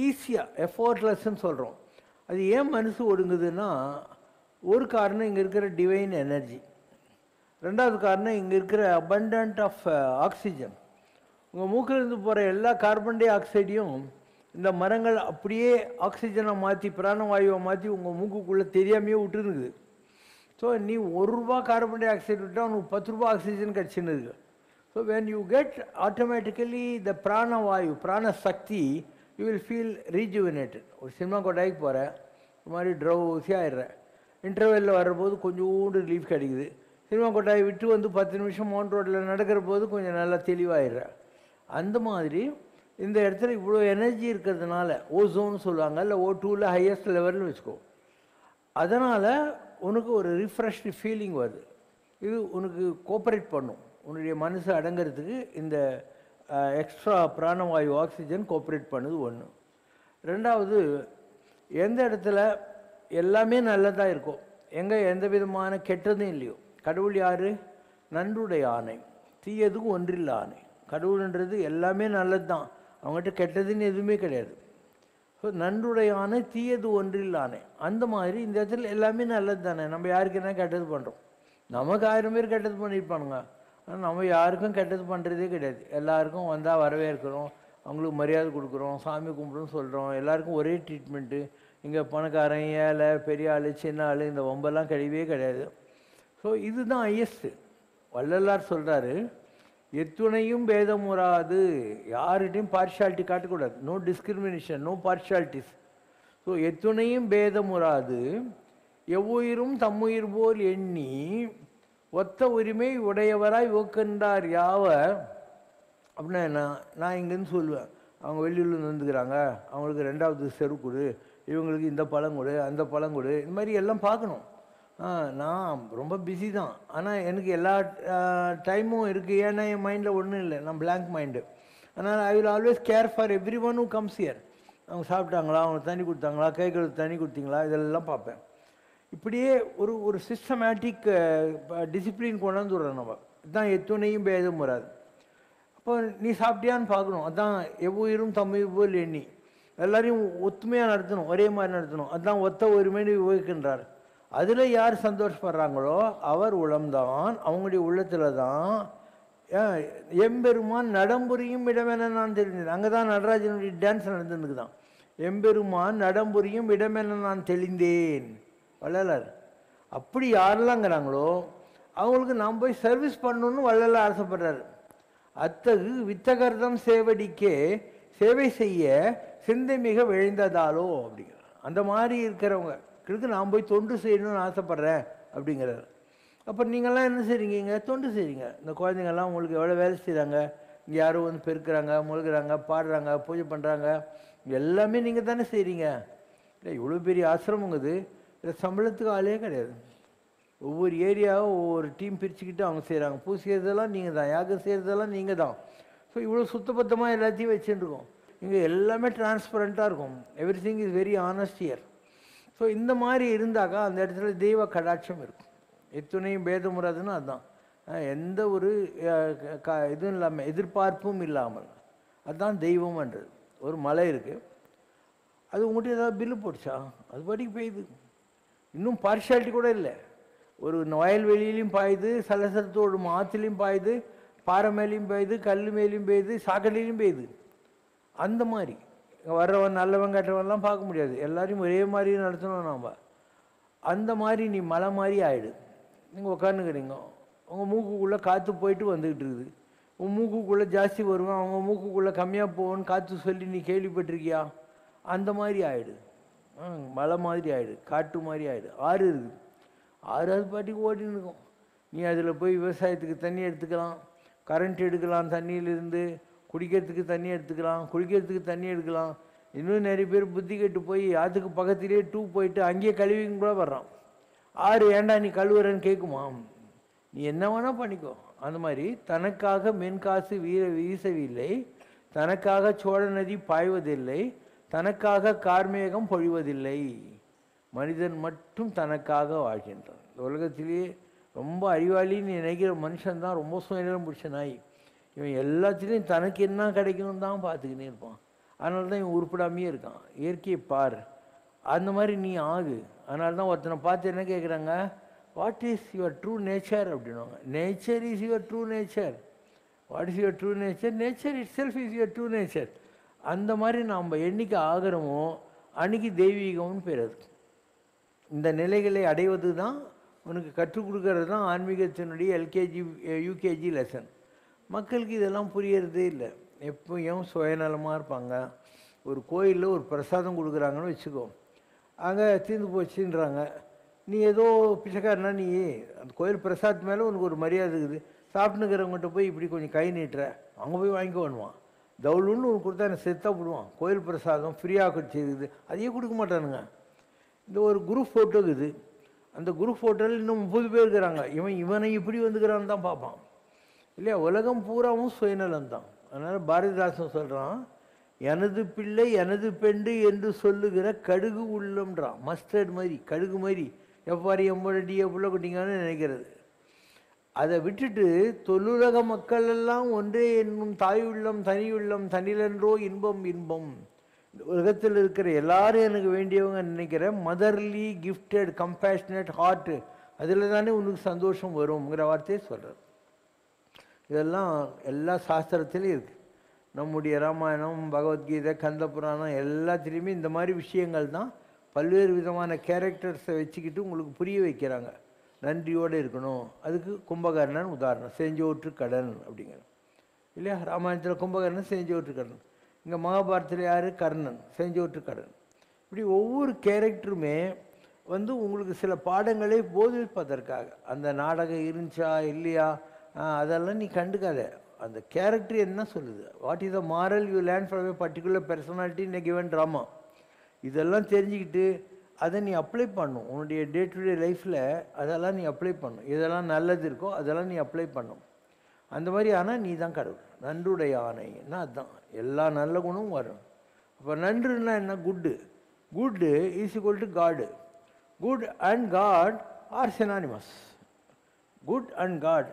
ஈஸியாக எஃபோர்ட்லெஸ்ன்னு சொல்கிறோம். அது ஏன் மனசு ஒடுங்குதுன்னா, ஒரு காரணம் இங்கே இருக்கிற டிவைன் எனர்ஜி, ரெண்டாவது காரணம் இங்கே இருக்கிற அபண்டன்ட் ஆஃப் ஆக்சிஜன். உங்கள் மூக்கிலிருந்து போகிற எல்லா கார்பன் டை ஆக்சைடையும் இந்த மரங்கள் அப்படியே ஆக்சிஜனை மாற்றி பிராணவாயுவை மாற்றி உங்கள் மூக்குக்குள்ளே தெரியாமையே விட்டுருக்குது. ஸோ நீ ₹1 கார்பன் டை ஆக்சைடு விட்டால் உனக்கு ₹10 ஆக்சிஜன் கிடச்சின்னு இருக்குது. So when you get automatically த பிராணவாயு பிராண சக்தி, யூ வில் ஃபீல் ரீஜுவினேட்டட். ஒரு சினிமா கொட்டாய்க்கு போகிறேன், ஒரு மாதிரி ட்ரௌஸியாக ஆயிடுறேன். இன்டர்வெல்லில் வர்றபோது கொஞ்சோண்டு ரிலீஃப் கிடைக்குது. சினிமா கொட்டாயை விட்டு வந்து 10 நிமிஷம் மவுண்ட் ரோட்டில் நடக்கிற போது கொஞ்சம் நல்லா தெளிவாகிடுறேன். அந்த மாதிரி இந்த இடத்துல இவ்வளோ எனர்ஜி இருக்கிறதுனால ஓசோன்னு சொல்லுவாங்க, இல்லை O2ல் ஹையஸ்ட் லெவல்னு வச்சுக்கோ. அதனால் உனக்கு ஒரு ரிஃப்ரெஷ்டு ஃபீலிங் வருது. இது உனக்கு கோஆப்ரேட் பண்ணும். உன்னுடைய மனசு அடங்கிறதுக்கு இந்த எக்ஸ்ட்ரா பிராணவாயு ஆக்சிஜன் கோஆப்ரேட் பண்ணுது ஒன்று. ரெண்டாவது, எந்த இடத்துல எல்லாமே நல்லதாக இருக்கும், எங்கே எந்த விதமான கெட்டதும் இல்லையோ. கடவுள் யார்? நன்றுடைய ஆணை, தீயதுக்கு ஒன்றில்லை ஆணை. கடவுள்ன்றது எல்லாமே நல்லது தான், அவங்ககிட்ட கெட்டதுன்னு எதுவுமே கிடையாது. ஸோ நன்றுடைய ஆணை, தீயது ஒன்றில் ஆணை. அந்த மாதிரி இந்த இடத்துல எல்லாமே நல்லது தானே. நம்ம யாருக்கு என்ன கெட்டது பண்ணுறோம்? நமக்கு 1000 பேர் கெட்டது பண்ணியிருப்பானுங்க, ஆனால் நம்ம யாருக்கும் கெட்டது பண்ணுறதே கிடையாது. எல்லாருக்கும் வந்தால் வரவேற்கிறோம், அவங்களுக்கு மரியாதை கொடுக்குறோம், சாமி கும்பிடுன்னு சொல்கிறோம். எல்லாருக்கும் ஒரே ட்ரீட்மெண்ட்டு. இங்கே பணக்காரன், ஏழை, பெரிய ஆள், சின்ன ஆள், இந்த வம்பெல்லாம் கிடையவே கிடையாது. ஸோ இதுதான் ஹையஸ்ட்டு. வள்ளலார் சொல்கிறாரு, எத்துணையும் பேதம் உறாது, யார்கிட்டையும் பார்ஷாலிட்டி காட்டக்கூடாது. No discrimination, no partialities. So எத்துணையும் பேதம் உறாது, எவ்வுயிரும் தம்முயிர் போல் எண்ணி ஒத்த உரிமை உடையவராய் ஓக்கின்றார் யாவர். அப்படின்னா என்ன? நான் இங்கேருந்து சொல்லுவேன், அவங்க வெளியூர்லேருந்து வந்துக்கிறாங்க, அவங்களுக்கு 2வது செரு கொடு, இவங்களுக்கு இந்த பழம் கொடு, அந்த பழம் கொடு, இந்த மாதிரி எல்லாம் பார்க்கணும். நான் ரொம்ப பிஸி தான், ஆனால் எனக்கு எல்லா டைமும் இருக்குது. ஏன்னா என் மைண்டில் ஒன்றும் இல்லை, நான் பிளாங்க் மைண்டு. அதனால் I will always care for every one who comes here. அவங்க சாப்பிட்டாங்களா, அவங்க தண்ணி கொடுத்தாங்களா, கை கழுவு தண்ணி கொடுத்தீங்களா, இதெல்லாம் பார்ப்பேன். இப்படியே ஒரு சிஸ்டமேட்டிக் டிசிப்ளின் கொண்டாந்து விடுறோம் நம்ம. இதுதான் எத்துணையும் பேதம் வராது. அப்போ நீ சாப்பிட்டியான்னு பார்க்கணும். அதுதான் எவ்வுயிரும் தம்முயிர் போல் எண்ணி, எல்லாரையும் ஒத்துமையாக நடத்தணும், ஒரே மாதிரி நடத்தணும். அதுதான் ஒத்த உரிமைன்னு விவகிக்கின்றார். அதில் யார் சந்தோஷப்படுறாங்களோ அவர் உளம்தான், அவங்களுடைய உள்ளத்தில் தான் எம்பெருமான் நடம்புரியும் இடமென நான் தெரிஞ்சேன். அங்கே தான் நடராஜனுடைய டான்ஸ் நடந்ததுக்கு தான். எம்பெருமான் நடம்புரியும் இடமென நான் தெளிந்தேன் வள்ளலார். அப்படி யாரெல்லாங்கிறாங்களோ அவங்களுக்கு நாம் போய் சர்வீஸ் பண்ணணுன்னு வள்ளலார் ஆசைப்படுறாரு. அத்தகு வித்தகர்தம் சேவடிக்கே சேவை செய்ய சிந்தை மிக விழைந்ததாலோ அப்படிங்கிறார். அந்த மாதிரி இருக்கிறவங்களுக்கு நான் போய் தொண்டு செய்யணும்னு ஆசைப்பட்றேன் அப்படிங்கிறார். அப்போ நீங்கள்லாம் என்ன செய்கிறீங்க? தொண்டு செய்கிறீங்க. இந்த குழந்தைங்கள்லாம் உங்களுக்கு எவ்வளோ வேலை செய்கிறாங்க, இங்கே யாரும் வந்து பெருக்கிறாங்க, முழுகிறாங்க, பாடுறாங்க, பூஜை பண்ணுறாங்க, எல்லாமே நீங்கள் தானே செய்கிறீங்க. இல்லை இவ்வளோ பெரிய ஆசிரமங்குது, இதில் சம்பளத்துக்கு ஆளே கிடையாது. ஒவ்வொரு ஏரியாவும் ஒவ்வொரு டீம் பிரிச்சுக்கிட்டு அவங்க செய்கிறாங்க. பூ செய்கிறதெல்லாம் நீங்கள் தான், யாகம் செய்கிறதெல்லாம் நீங்கள் தான். ஸோ இவ்வளோ சுத்தபத்தமாக எல்லாத்தையும் வச்சுருக்கோம். இங்கே எல்லாமே டிரான்ஸ்பரண்ட்டாக இருக்கும். Every thing is very honest here. So இந்த மாதிரி இருந்தாக்கா அந்த இடத்துல தெய்வ கடாட்சம் இருக்கும். எத்துணையும் பேதம் வராதுன்னு அதுதான். எந்த ஒரு இதுவும் இல்லாமல் எதிர்பார்ப்பும் இல்லாமல். அதுதான் தெய்வம்ன்றது. ஒரு மலை இருக்குது, அது உங்கள்கிட்ட ஏதாவது பில்லு போட்டுச்சா? அது பாட்டிக்கு பெய்யுது. இன்னும் பார்ஷாலிட்டி கூட இல்லை. ஒரு வயல்வெளியிலையும் பாயுது, சலசலத்தோடு ஆற்றுலையும் பாயுது, பாறை மேலேயும் பெய்யுது, கல் மேலேயும் பெய்யுது, சாக்கடையிலையும் பெய்யுது. அந்த மாதிரி வர்றவன் நல்லவன் கெட்டவன்லாம் பார்க்க முடியாது, எல்லாரையும் ஒரே மாதிரி நடத்தணும் நாம். அந்த மாதிரி நீ மலை மாதிரி ஆயிடு. நீங்கள் உட்காந்துக்கிறீங்க, உங்கள் மூக்குக்குள்ளே காற்று போயிட்டு வந்துக்கிட்டு இருக்குது. உன் மூக்குக்குள்ளே ஜாஸ்தி வருவான், அவங்க மூக்குக்குள்ளே கம்மியாக போவோன்னு காற்று சொல்லி நீ கேள்விப்பட்டிருக்கியா? அந்த மாதிரி ஆயிடு. மலை மாதிரி ஆயிடு, காட்டு மாதிரி ஆயிடு. ஆறு இருக்குது, ஆறு அது பாட்டிக்கு ஓடின்னு இருக்கும். நீ அதில் போய் விவசாயத்துக்கு தண்ணி எடுத்துக்கலாம், கரண்ட் எடுக்கலாம், தண்ணியிலிருந்து குடிக்கிறதுக்கு தண்ணி எடுத்துக்கலாம், குளிக்கிறதுக்கு தண்ணி எடுக்கலாம். இன்னும் நிறைய பேர் புத்தி கெட்டு போய் ஆற்றுக்கு பக்கத்துலேயே போயிட்டு அங்கேயே கழுவிங்க கூட வர்றான். ஆறு ஏண்டா நீ கழுவுறன்னு கேட்குமா? நீ என்ன வேணால் பண்ணிக்கோ. அந்த மாதிரி தனக்காக மென்காசு வீசவில்லை, தனக்காக சோழ நதி பாய்வதில்லை, தனக்காக கார்மேகம் பொழிவதில்லை. மனிதன் மட்டும் தனக்காக வாழ்கின்றான். இந்த உலகத்திலேயே ரொம்ப அறிவாளின்னு நினைக்கிற மனுஷன்தான் ரொம்ப சுயநலம் பிடிச்ச நாய். இவன் எல்லாத்துலேயும் தனக்கு என்ன கிடைக்கணும் தான் பார்த்துக்கினே இருப்பான். அதனால தான் இவன் உருப்படாமையே இருக்கான். இயற்கையை பார், அந்த மாதிரி நீ ஆகு. அதனால தான் ஒருத்தனை பார்த்து என்ன கேட்குறாங்க, what is your true nature அப்படின்வாங்க. Nature is your true nature. What is your true nature? Nature itself is your true nature. அந்த மாதிரி நாம் என்னைக்கு ஆகிறோமோ அன்றைக்கி தெய்வீகம்னு பேர். அது இந்த நிலைகளை அடைவது தான் உனக்கு கற்றுக் கொடுக்கறது தான் ஆன்மீகத்தினுடைய எல்கேஜி யூகேஜி லெசன். மக்களுக்கு இதெல்லாம் புரியறதே இல்லை. எப்பயும் சுயநலமாக இருப்பாங்க. ஒரு கோயிலில் ஒரு பிரசாதம் கொடுக்குறாங்கன்னு வச்சுக்கோ, அங்கே தீர்ந்து போச்சுன்றாங்க. நீ ஏதோ பிச்சைக்காரனா, நீ அந்த கோயில் பிரசாதத்து மேலே உனக்கு ஒரு மரியாதை இருக்குது. சாப்பிட்டுக்கிறவங்ககிட்ட போய் இப்படி கொஞ்சம் கை நீட்டுற, அங்கே போய் வாங்கிக்க வேணுவான். தவுளுன்னு ஒன்று கொடுத்தா எனக்கு செத்தா போடுவான். கோயில் பிரசாதம் ஃப்ரீயாக கொடுத்துருக்குது, அதையே கொடுக்க மாட்டானுங்க. இந்த ஒரு குரூப் ஃபோட்டோ இருக்குது, அந்த குரூப் ஃபோட்டோவில் இன்னும் 30 பேர் இருக்கிறாங்க. இவனை இப்படி வந்துக்கிறான்னு தான் பார்ப்பான் இல்லையா? உலகம் பூராவும் சுயநலம் தான். அதனால் பாரதிதாசன் சொல்கிறான், எனது பிள்ளை எனது பெண்டு என்று சொல்லுகிற கடுகு உள்ளம்ன்றான். மஸ்டர்ட் மாதிரி, கடுகு மாதிரி, எவ்வாறு எம்படிய புள்ள குட்டிங்கன்னு நினைக்கிறது. அதை விட்டுட்டு தொல்லுலக மக்கள் எல்லாம் ஒன்றே என்னும் தாயுள்ளம் தனியுள்ளம் தனிலன்றோ இன்பம் இன்பம். உலகத்தில் இருக்கிற எல்லாரும் எனக்கு வேண்டியவங்க நினைக்கிற மதர்லி கிஃப்டட் கம்பேஷனட் ஹார்ட்டு, அதில் தானே உனக்கு சந்தோஷம் வருங்கிற வார்த்தையை சொல்கிறார். இதெல்லாம் எல்லா சாஸ்திரத்திலையும் இருக்குது. நம்முடைய ராமாயணம், பகவத்கீதை, கந்த புராணம் எல்லாத்துலேயுமே இந்த மாதிரி விஷயங்கள் தான் பல்வேறு விதமான கேரக்டர்ஸை வச்சுக்கிட்டு உங்களுக்கு புரிய வைக்கிறாங்க. நன்றியோடு இருக்கணும். அதுக்கு கும்பகர்ணன் உதாரணம், செஞ்சோற்று கடன் அப்படிங்கிற இல்லையா? ராமாயணத்தில் கும்பகர்ணன் செஞ்சோற்று கடன், இங்கே மகாபாரதத்தில் யார்? கர்ணன், செஞ்சோற்று கடன். இப்படி ஒவ்வொரு கேரக்டருமே உங்களுக்கு சில பாடங்களை போதிப்பதற்காக. அந்த நாடகம் இருந்துச்சா இல்லையா அதெல்லாம் நீ கண்டுக்காத. அந்த கேரக்டர் என்ன சொல்லுது, what is the moral you learn from a particular personality in a given drama, இதெல்லாம் தெரிஞ்சுக்கிட்டு அதை நீ அப்ளை பண்ணும் உன்னுடைய டே டு டே லைஃப்பில். அதெல்லாம் நீ அப்ளை பண்ணும். இதெல்லாம் நல்லது இருக்கோ அதெல்லாம் நீ அப்ளை பண்ணும். அந்த மாதிரி ஆனால் நீ தான் கடவுள். நன்றுடைய ஆணைன்னா அதுதான், எல்லா நல்ல குணமும் வரும். அப்போ நன்றுன்னா என்ன? Good. Good is equal to God. Good and God are synonymous. Good and God,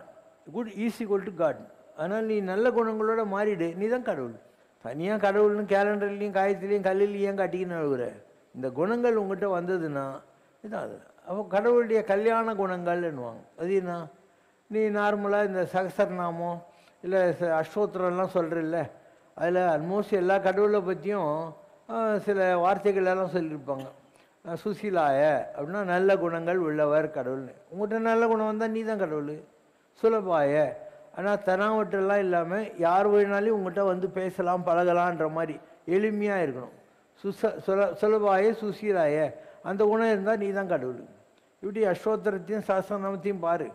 good is equal to God. அதனால் நீ நல்ல குணங்களோட மாறிடு, நீ தான் கடவுள். தனியாக கடவுள்னு கேலண்டர்லேயும் காயத்துலேயும் கல்லிலையும் கட்டிக்கின்னு அழுகுற. இந்த குணங்கள் உங்கள்கிட்ட வந்ததுன்னா இதான் அது. அப்போ கடவுளுடைய கல்யாண குணங்கள்னுவாங்க. அது என்ன? நீ நார்மலாக இந்த சகசரநாமம் இல்லை அஷ்டோத்திரம்லாம் சொல்கிறல்ல, அதில் ஆல்மோஸ்ட் எல்லா கடவுளை பற்றியும் சில வார்த்தைகள் எல்லாம் சொல்லியிருப்பாங்க. சுசீலாய அப்படின்னா நல்ல குணங்கள் உள்ளவர் கடவுள்னு. உங்கள்கிட்ட நல்ல குணம் வந்தால் நீ தான் கடவுள். சுலபாய ஆனால் தனாவற்றெல்லாம் இல்லாமல் யார் வேணாலும் உங்கள்கிட்ட வந்து பேசலாம் பழகலான்ற மாதிரி எளிமையாக இருக்கணும். சுலபாய சுசீலாய அந்த குணம் இருந்தால் நீ தான் கடவுள். இப்படி அஷ்டோத்திரத்தையும் சாஸ்திரநாமத்தையும் பாரு,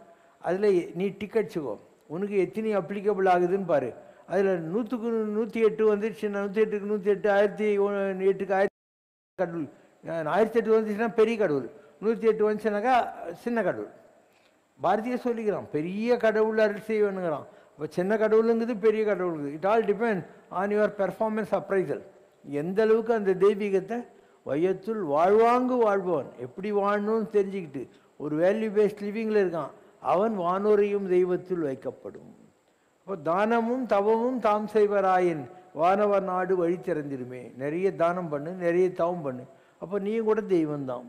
அதில் நீ டிக்கெட்ஸுக்கோ, உனக்கு எத்தனை அப்ளிகபிள் ஆகுதுன்னு பாரு. அதில் 100க்கு 108 வந்துடுச்சுன்னா 108க்கு 108, 1008க்கு 1000 கடவுள். 1008 வந்துச்சுன்னா பெரிய கடவுள், 108 வந்துச்சுனாக்கா சின்ன கடவுள். பாரதிய சொல்லிக்கிறான், பெரிய கடவுள் அருள் செய்வேனுங்கிறான். இப்போ சின்ன கடவுளுங்குது பெரிய கடவுளுக்கு. It all depend on your performance appraisal. எந்த அளவுக்கு அந்த தெய்வீகத்தை வையத்துள் வாழ்வாங்கு வாழ்பவன் எப்படி வாழணும்னு தெரிஞ்சுக்கிட்டு ஒரு வேல்யூ பேஸ்ட் லிவிங்கில் இருக்கான். அவன் வானோரையும் தெய்வத்தில் வைக்கப்படும். அப்போ தானமும் தவமும் தாம் செய்வராயின் வானவர் நாடு வழி திறந்திருமே. நிறைய தானம் பண்ணு, நிறைய தவம் பண்ணு, அப்போ நீயும் கூட தெய்வம்தான்.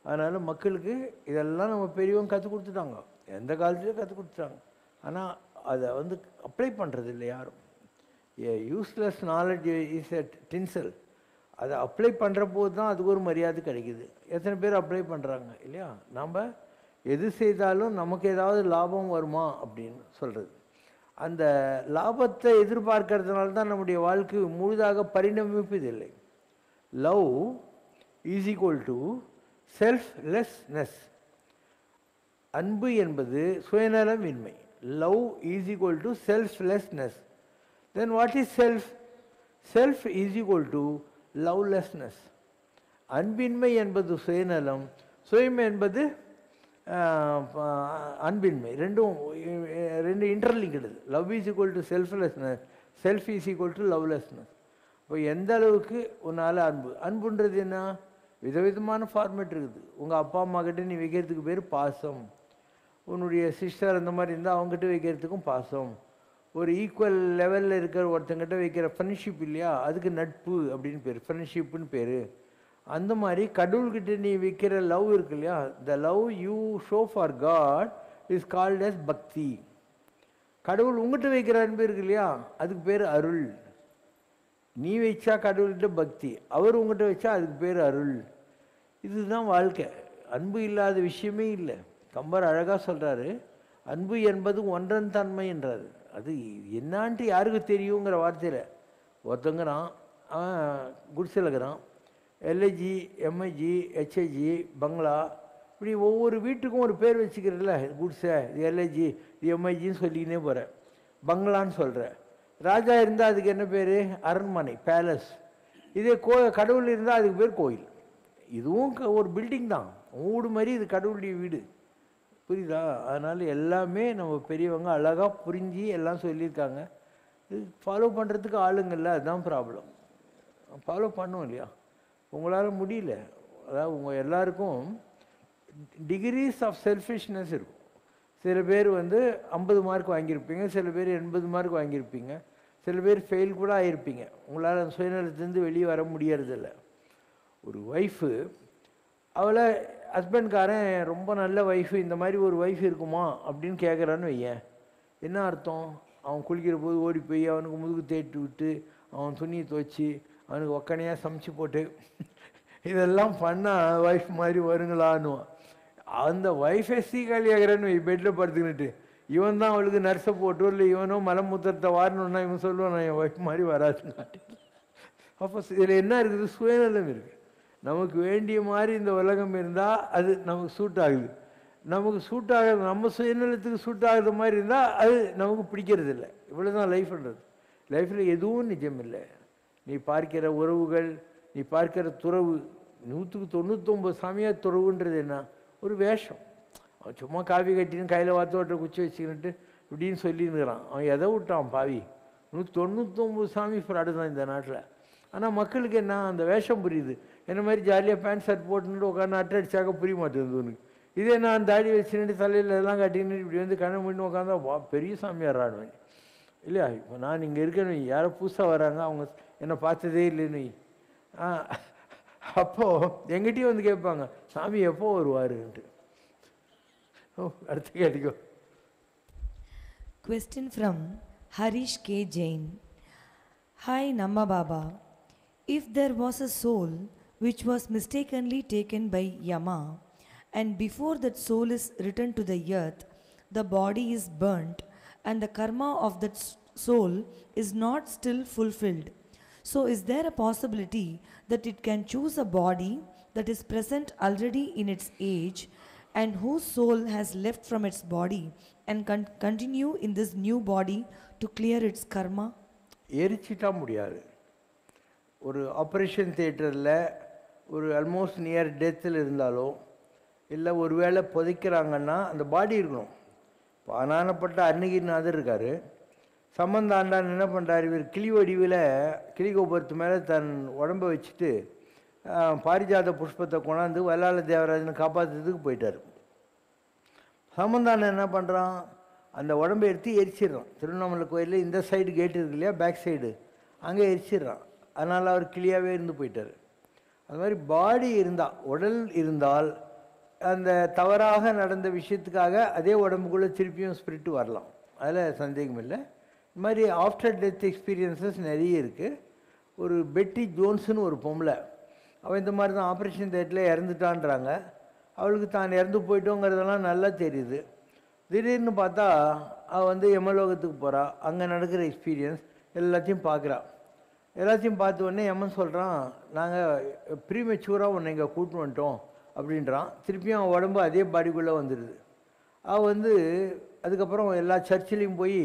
அதனால் மக்களுக்கு இதெல்லாம் நம்ம பெரியவங்க கற்றுக் கொடுத்துட்டாங்க, எந்த காலத்துலேயும் கற்றுக் கொடுத்துட்டாங்க. ஆனால் அதை அப்ளை பண்ணுறது இல்லை யாரும். Useless knowledge is a tinsel. அதை அப்ளை பண்ணுற போது தான் அதுக்கு ஒரு மரியாதை கிடைக்குது. எத்தனை பேர் அப்ளை பண்ணுறாங்க இல்லையா? நம்ம எது செய்தாலும் நமக்கு ஏதாவது லாபம் வருமா அப்படின்னு சொல்கிறது. அந்த லாபத்தை எதிர்பார்க்கறதுனால தான் நம்முடைய வாழ்க்கை முழுதாக பரிணமிப்பதில்லை. Love is equal to selflessness. அன்பு என்பது சுயநலமின்மை. Love is equal to selflessness. Then what is self? Self is equal to lovelessness. அன்பின்மை என்பது சுயநலம், சுயம் என்பது அன்பின்மை. ரெண்டு interlinked. Love is equal to selflessness, self is equal to lovelessness. இப்போ எந்த அளவுக்கு உன்னால் அன்புன்றது என்ன? விதவிதமான ஃபார்மேட் இருக்குது. உங்கள் அப்பா அம்மா கிட்ட நீ வைக்கிறதுக்கு பேர் பாசம். உன்னுடைய சிஸ்டர் அந்த மாதிரி இருந்தால் அவங்ககிட்ட வைக்கிறதுக்கும் பாசம். ஒரு ஈக்குவல் லெவலில் இருக்கிற ஒருத்தங்கிட்ட வைக்கிற ஃப்ரெண்ட்ஷிப் இல்லையா, அதுக்கு நட்பு அப்படின்னு பேர், ஃப்ரெண்ட்ஷிப்புன்னு பேர். அந்த மாதிரி கடவுள்கிட்ட நீ வைக்கிற லவ் இருக்கு இல்லையா, the love you show for God is called as bhakti. கடவுள் உங்கள்கிட்ட வைக்கிற அன்பு இருக்கு இல்லையா, அதுக்கு பேர் அருள். நீ வச்சா கடவுள்கிட்ட பக்தி, அவர் உங்கள்கிட்ட வச்சா அதுக்கு பேர் அருள். இதுதான் வாழ்க்கை. அன்பு இல்லாத விஷயமே இல்லை. கம்பர் அழகாக சொல்கிறாரு, அன்பு என்பது ஒன்றன் தன்மைன்றாரு. அது என்னான்ட்டு யாருக்கு தெரியுங்கிற வார்த்தையில் ஒருத்தங்கிறான், அவன் குடிசையில் இருக்கிறான், எல்ஐஜி, எம்ஐஜி, ஹெச்ஐஜி, பங்களா, இப்படி ஒவ்வொரு வீட்டுக்கும் ஒரு பேர் வச்சுக்கிறதில்ல. குடிசை, இது எல்ஐஜி, இது எம்ஐஜின்னு சொல்லிக்கினே போகிறேன். பங்களான்னு சொல்கிறேன். ராஜா இருந்தால் அதுக்கு என்ன பேர்? அரண்மனை, பேலஸ். இதே கடவுள் இருந்தால் அதுக்கு பேர் கோயில். இதுவும் ஒரு பில்டிங் தான், வீடு மாதிரி. இது கடவுளுடைய வீடு, புரியுதா? அதனால் எல்லாமே நம்ம பெரியவங்க அழகாக புரிஞ்சு எல்லாம் சொல்லியிருக்காங்க. இது ஃபாலோ பண்ணுறதுக்கு ஆளுங்கள்ல, அதுதான் ப்ராப்ளம். ஃபாலோ பண்ணோம் இல்லையா, உங்களால் முடியல. அதாவது உங்கள் எல்லாருக்கும் டிகிரிஸ் ஆஃப் செல்ஃபிஷ்னஸ் இருக்கும். சில பேர் 50 மார்க் வாங்கியிருப்பீங்க, சில பேர் 80 மார்க் வாங்கியிருப்பீங்க, சில பேர் ஃபெயில் கூட ஆகியிருப்பீங்க. உங்களால் அந்த சுயநலத்திலேருந்து வெளியே வர முடியறதில்ல. ஒரு ஒய்ஃபு, அவளை ஹஸ்பண்ட்காரன் ரொம்ப நல்ல ஒய்ஃபு, இந்த மாதிரி ஒரு ஒய்ஃப் இருக்குமா அப்படின்னு கேட்குறான்னு வையேன், என்ன அர்த்தம்? அவன் குளிக்கிற போது ஓடி போய் அவனுக்கு முதுகு தேய்ட்டு விட்டு, அவன் துணியை துவைச்சி அவனுக்கு ஒக்கனையாக சமைச்சு போட்டு இதெல்லாம் பண்ணால் ஒய்ஃப் மாதிரி வருங்களான்னுவான். அந்த ஒய்ஃபை சீக்காளி ஆகிறன்னு பெட்டில் படுத்துக்கிட்டு, இவன் தான் அவளுக்கு நர்ஸை போட்டு, இல்லை இவனோ மலமூத்திரத்தை வாரணுன்னா இவன் சொல்லுவான், நான் என் ஒய்ஃப் மாதிரி வராதுன்னு. அப்போ இதில் என்ன இருக்குது? சுயநலம் இருக்குது. நமக்கு வேண்டிய மாதிரி இந்த உலகம் இருந்தால் அது நமக்கு சூட் ஆகுது. நமக்கு சூட் ஆகுது, நம்ம சுயநலத்துக்கு சூட் ஆகுற மாதிரி இருந்தால் அது நமக்கு பிடிக்கிறது இல்லை. இவ்வளோ தான் லைஃப்ன்றது. லைஃப்பில் எதுவும் நிஜம் இல்லை. நீ பார்க்கிற உறவுகள், நீ பார்க்கிற துறவு, 199 சாமியார் துறவுன்றது என்ன? ஒரு வேஷம். அவன் சும்மா காஃபி கட்டின்னு கையில் வாத்தோட்ட குச்சி வச்சுக்கிட்டு இப்படின்னு சொல்லின்னுக்கிறான். அவன் எதை விட்டான் பாவி? 199 சாமி ஃப்ராடு தான் இந்த நாட்டில். ஆனால் மக்களுக்கு என்ன, அந்த வேஷம் புரியுது. என்ன மாதிரி ஜாலியாக பேண்ட் ஷர்ட் போட்டுன்னு உட்காந்து அட்டடிச்சாக்க புரிய மாட்டேங்குது உனக்கு. இதே நான் தாடி வச்சுட்டு தலையில் எல்லாம் கட்டின்னு இப்படி கண்ணை முன்னு உட்காந்தா பெரிய சாமியார் ஆடுவேன் இல்லையா? இப்போ நான் இங்கே இருக்கேன்னு, யாரோ புதுசாக வராங்க, அவங்க என்னை பார்த்ததே இல்லைன்னு. அப்போது எங்கிட்டையும் கேட்பாங்க, சாமி எப்போ வருவாருன்ட்டு. அடுத்து கேட்டுக்கோ. Question from Harish K. Jain. Hi Namma Baba. If there was a soul which was mistakenly taken by Yama, and before that soul is returned to the earth, the body is burnt, and the karma of that soul is not still fulfilled. So is there a possibility that it can choose a body that is present already in its age, and whose soul has left from its body, and continue in this new body to clear its karma? எரிச்சிட்டா முடியாது. ஒரு operation தியேட்டரில் ஒரு almost near டெத்தில் இருந்தாலோ, இல்லை ஒரு வேளை புதைக்கிறாங்கன்னா அந்த பாடி இருக்கணும். இப்போ அனானப்பட்ட அருணகிரிநாதர் இருக்கார். சம்பந்தாண்டான் என்ன பண்ணுறாரு, இவர் கிளி வடிவில் கிளிகோபுரத்து மேலே தன் உடம்பை வச்சுட்டு பாரிஜாத புஷ்பத்தை கொண்டாந்து வல்லாள தேவராஜனை காப்பாற்றுறதுக்கு போயிட்டார். சமந்தானம் என்ன பண்ணுறான், அந்த உடம்பை எடுத்து எரிச்சிடுறான். திருவண்ணாமலை கோயிலில் இந்த சைடு கேட்டு இருக்கு இல்லையா, பேக் சைடு, அங்கே எரிச்சிடுறான். அதனால் அவர் கிளியாகவே இருந்து போயிட்டார். அது மாதிரி பாடி இருந்தால், உடல் இருந்தால், அந்த தவறாக நடந்த விஷயத்துக்காக அதே உடம்புக்குள்ளே திருப்பியும் ஸ்பிரிட்டு வரலாம், அதில் சந்தேகம் இல்லை. இது மாதிரி ஆஃப்டர் டெத் எக்ஸ்பீரியன்ஸஸ் நிறைய இருக்குது. ஒரு பெட்டி ஜோன்ஸுன்னு ஒரு பொம்பளை, அவள் இந்த மாதிரி தான் ஆப்ரேஷன் தேட்டரில் இறந்துட்டான்றாங்க. அவளுக்கு தான் இறந்து போயிட்டோங்கிறதெல்லாம் நல்லா தெரியுது. திடீர்னு பார்த்தா அவள் வந்து யமலோகத்துக்கு போகிறா. அங்கே நடக்கிற எக்ஸ்பீரியன்ஸ் எல்லாத்தையும் பார்க்குறா. எல்லாத்தையும் பார்த்த உடனே யமன் சொல்கிறான், நாங்கள் ப்ரீமெச்சூராக உன்னை இங்கே கூட்டு வந்துட்டோம் அப்படின்றான். திருப்பியும் அவன் உடம்பு அதே பாடிக்குள்ளே வந்துடுது. அவள் வந்து அதுக்கப்புறம் எல்லா சர்ச்சிலையும் போய்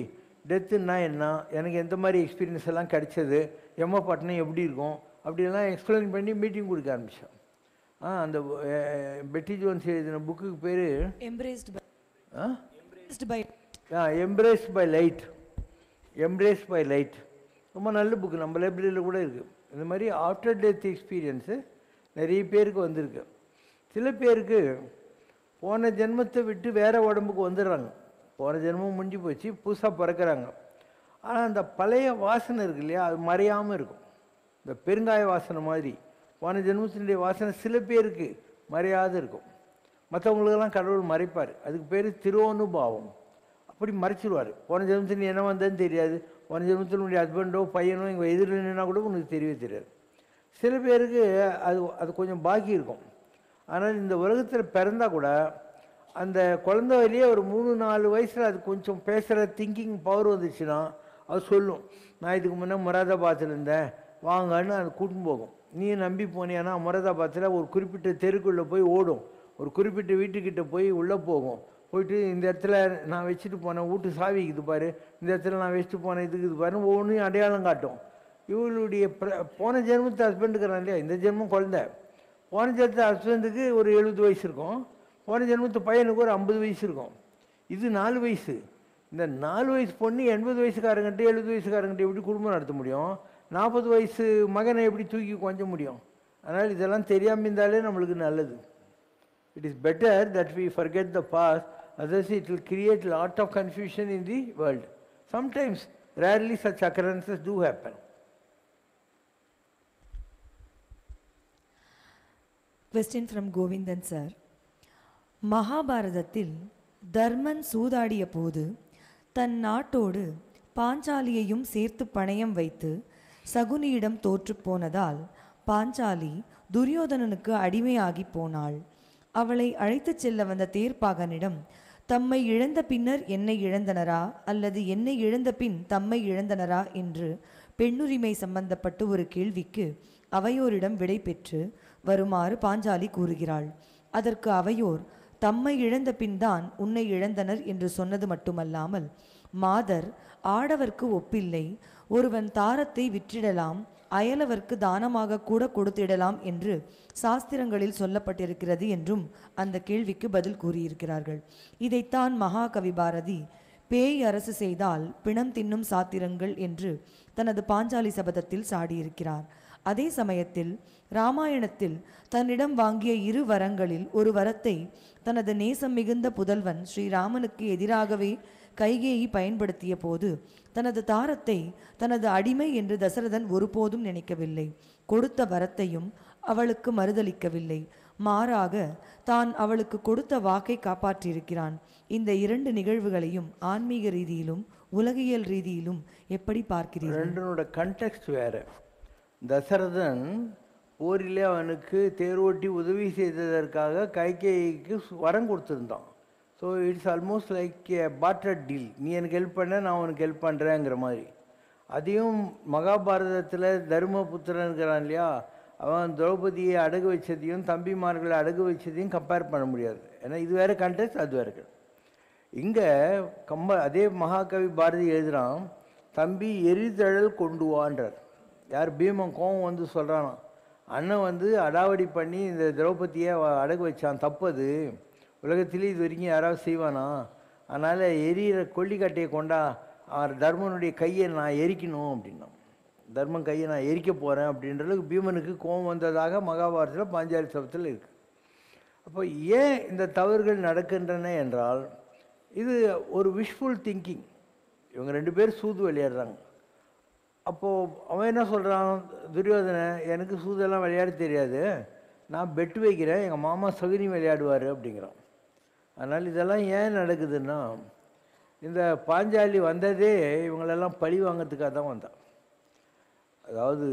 டெத்துன்னா என்ன, எனக்கு எந்த மாதிரி எக்ஸ்பீரியன்ஸ் எல்லாம் கிடைச்சது, யமப்பட்டினம் எப்படி இருக்கும் அப்படின்லாம் எக்ஸ்பிளைன் பண்ணி மீட்டிங் கொடுக்க ஆரம்பித்தான். அந்த பெட்டி ஜோன்ஸ் எழுதின புக்குக்கு பேர் embraced by light. Embraced by light ரொம்ப நல்ல புக்கு, நம்ம லைப்ரரியில் கூட இருக்குது. இந்த மாதிரி ஆஃப்டர் டெத் எக்ஸ்பீரியன்ஸு நிறைய பேருக்கு வந்திருக்கு. சில பேருக்கு போன ஜென்மத்தை விட்டு வேறு உடம்புக்கு வந்துடுறாங்க. போன ஜென்மம் முடிஞ்சு போச்சு, புதுசாக பிறக்கிறாங்க. ஆனால் அந்த பழைய வாசனை இருக்கு இல்லையா, அது மறையாமல் இருக்கும். இந்த பெருங்காய வாசனை மாதிரி போன ஜென்மத்தினுடைய வாசனை சில பேருக்கு மறையாது இருக்கும். மற்றவங்களுக்கெல்லாம் கடவுள் மறைப்பார். அதுக்கு பேர் திருவனுபாவம். அப்படி மறைச்சிடுவார். போன ஜென்மத்தில் என்ன வந்ததுன்னு தெரியாது. போன ஜென்மத்தில் உன்னுடைய ஹஸ்பண்டோ பையனோ இங்கே எதிரில் நின்னா கூட உனக்கு தெரியவே தெரியாது. சில பேருக்கு அது கொஞ்சம் பாக்கி இருக்கும். ஆனால் இந்த உலகத்தில் பிறந்தால் கூட அந்த குழந்தை வழியே ஒரு 3-4 வயசில் அது கொஞ்சம் பேசுகிற திங்கிங் பவர் வந்துச்சுன்னா அது சொல்லும், நான் இதுக்கு முன்னே முராதாபாத்தில் இருந்தேன் வாங்கன்னு அது கூட்டின்னு போகும். நீ நம்பி போனியானா முராதாபாத்தில் ஒரு குறிப்பிட்ட தெருக்குள்ளே போய் ஓடும், ஒரு குறிப்பிட்ட வீட்டுக்கிட்ட போய் உள்ளே போகும். போயிட்டு இந்த இடத்துல நான் வச்சுட்டு போனேன் வீட்டு சாவி இது பாரு, இந்த இடத்துல நான் வச்சுட்டு போனேன் இதுக்கு இது பாருன்னு ஒவ்வொன்றையும் அடையாளம் காட்டும். இவளுடைய போன ஜென்மத்து ஹஸ்பண்டுக்கிறான் இல்லையா, இந்த ஜென்மம் குழந்தை, போன ஜென்மத்து ஹஸ்பண்டுக்கு ஒரு 70 வயசு இருக்கும், போன ஜென்மத்து பையனுக்கு ஒரு 50 வயசு இருக்கும். இது 4 வயசு. இந்த 4 வயசு பொண்ணு 80 வயசுக்காரங்கிட்ட 70 வயசுக்காரங்கிட்ட எப்படி குடும்பம் நடத்த முடியும்? 40 வயசு மகனை எப்படி தூக்கி கொஞ்ச முடியும்? அதனால் இதெல்லாம் தெரியாமல் இருந்தாலே நம்மளுக்கு நல்லது. It is better that we forget the past, otherwise it will create a lot of confusion in the world. Sometimes, rarely such occurrences do happen. Question from Govindan sir. மகாபாரதத்தில் தர்மன் சூதாடிய போது தன் நாட்டோடு பாஞ்சாலியையும் சேர்த்து பணயம் வைத்து சகுனியிடம் தோற்று போனதால் பாஞ்சாலி துரியோதனனுக்கு அடிமையாகி போனாள். அவளை அழைத்துச் செல்ல வந்த தேர்ப்பாகனிடம் தம்மை இழந்த பின்னர் என்னை இழந்தனரா அல்லது என்னை இழந்த பின் தம்மை இழந்தனரா என்று பெண்ணுரிமை சம்பந்தப்பட்ட ஒரு கேள்விக்கு அவையோரிடம் விடை பெற்று வருமாறு பாஞ்சாலி கூறுகிறாள். அதற்கு அவையோர் தம்மை இழந்த பின் தான் உன்னை இழந்தனர் என்று சொன்னது மட்டுமல்லாமல், மாதர் ஆடவர்க்கு ஒப்பில்லை, ஒருவன் தாரத்தை விற்றிடலாம், அயலவர்க்கு தானமாக கூட கொடுத்திடலாம் என்று சாஸ்திரங்களில் சொல்லப்பட்டிருக்கிறது என்றும் அந்த கேள்விக்கு பதில் கூறியிருக்கிறார்கள். இதைத்தான் மகாகவி பாரதி பேய் அரசு செய்தால் பிணம் தின்னும் சாத்திரங்கள் என்று தனது பாஞ்சாலி சபதத்தில் சாடியிருக்கிறார். அதே சமயத்தில் இராமாயணத்தில் தன்னிடம் வாங்கிய 2 வரங்களில் ஒரு வரத்தை தனது நேசம் மிகுந்த புதல்வன் ஸ்ரீராமனுக்கு எதிராகவே கைகேயி பயன்படுத்திய போது தனது தாரத்தை தனது அடிமை என்று தசரதன் ஒருபோதும் நினைக்கவில்லை. கொடுத்த வரத்தையும் அவளுக்கு மறுதளிக்கவில்லை. மாறாக தான் அவளுக்கு கொடுத்த வாக்கை காப்பாற்றியிருக்கிறான். இந்த 2 நிகழ்வுகளையும் ஆன்மீக ரீதியிலும் உலகியல் ரீதியிலும் எப்படி பார்க்கிறீர்கள்? ரெண்டனோட கண்டெக்ஸ்ட் வேற. தசரதன் போரிலே அவனுக்கு தேரோட்டி உதவி செய்ததற்காக கைகேயிக்கு வரம் கொடுத்துருந்தான். So it's almost like a barter deal. நீ எனக்கு ஹெல்ப் பண்ண, நான் உனக்கு ஹெல்ப் பண்ணுறேங்கிற மாதிரி. அதையும் மகாபாரதத்தில் தர்மபுத்திரன் இருக்கிறான் இல்லையா, அவன் திரௌபதியை அடகு வச்சதையும் தம்பிமார்களை அடகு வச்சதையும் கம்பேர் பண்ண முடியாது. ஏன்னா இது வேறு கண்டெக்ஸ்ட், அது வேறு. இங்கே அதே மகாகவி பாரதி எழுதுகிறான், தம்பி எரிதழல் கொண்டு வான்றார். யார்? பீமன் கோவம் வந்து சொல்கிறானா, அண்ணன் வந்து அடாவடி பண்ணி இந்த திரௌபதியை அடகு வச்சான், தப்பது, உலகத்திலே இது வரைக்கும் யாராவது செய்வானா, அதனால் எரியிற கொல்லிக்கட்டையை கொண்டா தர்மனுடைய கையை நான் எரிக்கணும் அப்படின்னா, தர்மன் கையை நான் எரிக்க போகிறேன் அப்படின்றதுக்கு பீமனுக்கு கோபம் வந்ததாக மகாபாரதத்தில் பாஞ்சாலி சபத்தில் இருக்குது. அப்போ ஏன் இந்த தவறுகள் நடக்கின்றன என்றால், இது ஒரு விஷுவல் திங்கிங். இவங்க 2 பேர் சூது விளையாடுறாங்க. அப்போது அவன் என்ன சொல்கிறான், துரியோதனை, எனக்கு சூதெல்லாம் விளையாட தெரியாது, நான் பெட்டு வைக்கிறேன், எங்கள் மாமா சகுனி விளையாடுவார் அப்படிங்கிறான். அதனால் இதெல்லாம் ஏன் நடக்குதுன்னா, இந்த பாஞ்சாலி வந்ததே இவங்களெல்லாம் பழி வாங்கிறதுக்காக தான் வந்தான். அதாவது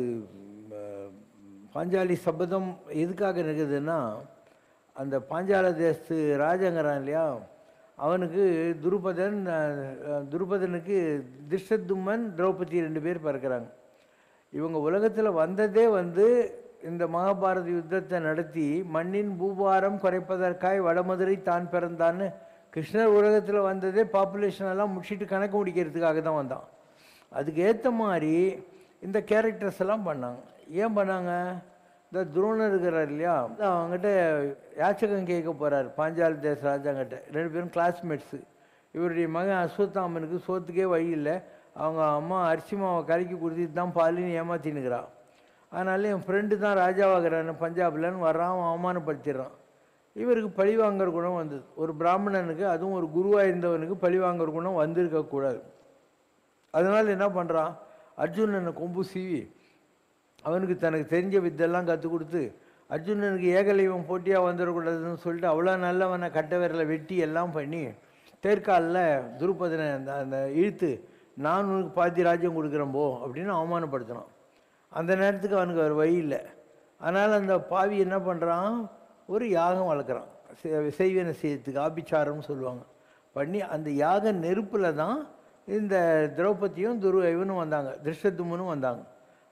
பாஞ்சாலி சபதம் எதுக்காக இருக்குதுன்னா, அந்த பாஞ்சால தேசத்து ராஜாங்கிறான் இல்லையா, அவனுக்கு துருபதனுக்கு திருஷ்டதும்மன் திரௌபதி 2 பேர் பிறக்கிறாங்க. இவங்க உலகத்தில் வந்ததே இந்த மகாபாரத யுத்தத்தை நடத்தி மண்ணின் பூபாரம் குறைப்பதற்காய் வடமதுரை தான் பிறந்தான்னு கிருஷ்ணர் உலகத்தில் வந்ததே பாப்புலேஷன் எல்லாம் முடிச்சுட்டு கணக்கு முடிக்கிறதுக்காக தான் வந்தான். அதுக்கு ஏற்ற மாதிரி இந்த கேரக்டர்ஸ் எல்லாம் பண்ணாங்க. ஏன் பண்ணாங்க, இந்த துரோணர் இருக்கிறார் இல்லையா, அவங்ககிட்ட யாச்சகம் கேட்க போகிறார் பாஞ்சால தேச ராஜாங்கிட்ட. 2 பேரும் கிளாஸ்மேட்ஸு. இவருடைய மகன் அஸ்வத்தாமனுக்கு சோத்துக்கே வழி இல்லை, அவங்க அம்மா அரிசிமாவை கலக்கி கொடுத்துட்டு தான் பாலின்னு ஏமாத்தினுக்கிறான். அதனால என் ஃப்ரெண்டு தான் ராஜாவாகிறான்னு பஞ்சாப்லன்னு வர்றான், அவன் அவமானப்படுத்திடுறான். இவருக்கு பழிவாங்கிற குணம் வந்தது. ஒரு பிராமணனுக்கு, அதுவும் ஒரு குருவாக இருந்தவனுக்கு பழிவாங்கிற குணம் வந்திருக்கக்கூடாது. அதனால் என்ன பண்ணுறான், அர்ஜுனனை கொம்பு சீவி அவனுக்கு தனக்கு தெரிஞ்ச வித்தெல்லாம் கற்றுக் கொடுத்து, அர்ஜுனனுக்கு ஏகலைவம் போட்டியாக வந்துடக்கூடாதுன்னு சொல்லிட்டு அவ்வளோ நல்லவனை கட்ட விரலை வெட்டி எல்லாம் பண்ணி தேர்காலில் துருபதனை அந்த இழுத்து, நான் உனக்கு பாதி ராஜ்யம் கொடுக்குறேன் போ அப்படின்னு அவமானப்படுத்தினான். அந்த நேரத்துக்கு அவனுக்கு ஒரு வழி இல்லை. அதனால் அந்த பாவி என்ன பண்ணுறான், ஒரு யாகம் வளர்க்குறான், செய்வன செய்யறதுக்கு ஆபிச்சாரம்னு சொல்லுவாங்க. பண்ணி அந்த யாக நெருப்பில் தான் இந்த திரௌபதியும் இவனும் வந்தாங்க, திருஷ்டதும்மனும் வந்தாங்க.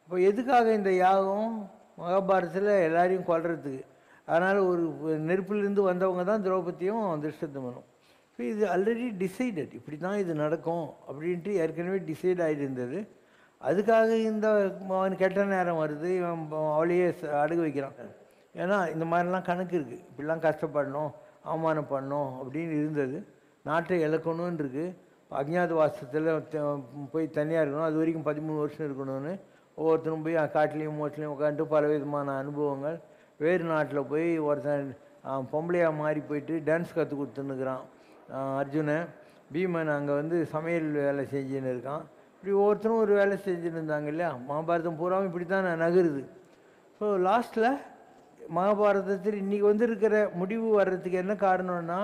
இப்போ எதுக்காக இந்த யாகம், மகாபாரதத்தில் எல்லாரையும் கொல்றதுக்கு. அதனால் ஒரு நெருப்பிலிருந்து வந்தவங்க தான் திரௌபதியும் திருஷ்டதும்மனும். இப்போ இது ஆல்ரெடி டிசைடட், இப்படி தான் இது நடக்கும் அப்படின்ட்டு ஏற்கனவே டிசைட் ஆகிட்டு. அதுக்காக இந்த அவன் கெட்ட நேரம் வருது, இவன் அவளையே அடகு வைக்கிறான். ஏன்னா இந்த மாதிரிலாம் கணக்கு இருக்குது, இப்படிலாம் கஷ்டப்படணும், அவமானம் பண்ணணும் அப்படின்னு இருந்தது. நாட்டை இழக்கணும்னு இருக்குது. அஜ்ஞாத வாசத்தில் போய் தனியாக இருக்கணும், அது வரைக்கும் 13 வருஷம் இருக்கணும்னு ஒவ்வொருத்தரும் போய் காட்டிலையும் மோட்டிலையும் உட்காந்துட்டு பல விதமான அனுபவங்கள். வேறு நாட்டில் போய் ஒருத்தன் பொம்பளையாக மாறி போயிட்டு டான்ஸ் கற்றுக் கொடுத்துன்னுக்குறான் அர்ஜுனன். பீமன் அங்கே சமையல் வேலை செஞ்சுன்னு இருக்கான். இப்படி ஒவ்வொருத்தரும் ஒரு வேலை செஞ்சுன்னு இருந்தாங்க இல்லையா. மகாபாரதம் பூராவும் இப்படி தான் நகருது. ஸோ லாஸ்ட்டில் மகாபாரதத்தில் இன்றைக்கி இருக்கிற முடிவு வர்றதுக்கு என்ன காரணம்னா,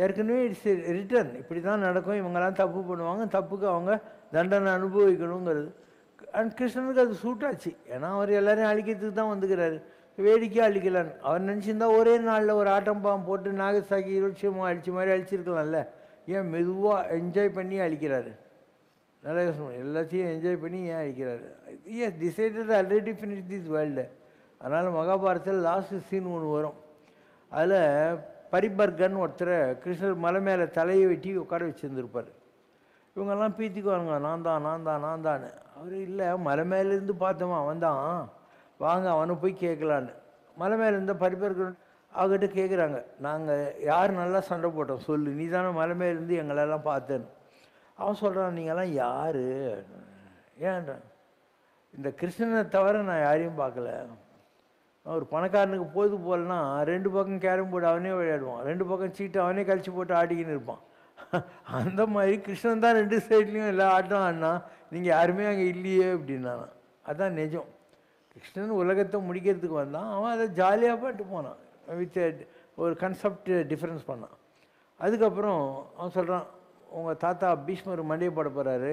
ஏற்கனவே இட்ஸ் ரிட்டர்ன், இப்படி தான் நடக்கும், இவங்கெல்லாம் தப்பு பண்ணுவாங்க, தப்புக்கு அவங்க தண்டனை அனுபவிக்கணுங்கிறது. அண்ட் கிருஷ்ணனுக்கு அது சூட்டாச்சு. ஏன்னா அவர் எல்லாரையும் அழிக்கிறதுக்கு தான் வந்துக்கிறாரு, வேடிக்கையாக அழிக்கலான்னு. அவர் நினச்சிருந்தா ஒரே நாளில் ஒரு ஆட்டம் பாம்பு போட்டு நாகசாகி ஹிரோஷிமா அழிச்ச மாதிரி அழிச்சிருக்கலாம்ல. ஏன் மெதுவாக என்ஜாய் பண்ணி அழிக்கிறாரு, நல்ல யோசனை, எல்லாத்தையும் என்ஜாய் பண்ணி ஏன் அழிக்கிறாரு. He's decided already finish this world. அதனால் மகாபாரதத்தில் லாஸ்ட் சீன் ஒன்று வரும். அதில் பரிபர்கன் ஒருத்தரை கிருஷ்ணர் மலை மேலே தலையை வெட்டி உட்கார வச்சுருந்துருப்பார். இவங்கெல்லாம் பீத்திக்குவாங்க, நான் தான். அவர் இல்லை, மலை மேலேருந்து பார்த்தோமா அவன் தான், வாங்க அவனை போய் கேட்கலான்னு. மலை மேலே இருந்த பரிபர்கன் அவகிட்ட கேட்குறாங்க, நாங்கள் யார் நல்லா சண்டை போட்டோம் சொல்லு, நீ தானே மலை மேலேருந்து எங்களெல்லாம் பார்த்தேன்னு. அவன் சொல்கிறான், நீங்கள்லாம் யார், ஏன்றான், இந்த கிருஷ்ணனை தவிர நான் யாரையும் பார்க்கல. ஒரு பணக்காரனுக்கு பொழுது போலனா 2 பக்கம் கேரம் போர்டு அவனே விளையாடுவான், 2 பக்கம் சீட்டு அவனே கழிச்சு போட்டு ஆடிக்கின்னு இருப்பான். அந்த மாதிரி கிருஷ்ணன் தான் 2 சைட்லேயும் எல்லா ஆட்டம் ஆடினா, நீங்கள் யாருமே அங்கே இல்லையே அப்படின்னா. அதுதான் நிஜம். கிருஷ்ணன் உலகத்தை முடிக்கிறதுக்கு வந்தான், அவன் அதை ஜாலியாக பாட்டு போனான், வித் ஒரு கன்செப்ட் டிஃப்ரென்ஸ் பண்ணான். அதுக்கப்புறம் அவன் சொல்கிறான், உங்கள் தாத்தா பீஷ்மர் மண்டையை போட போகிறாரு,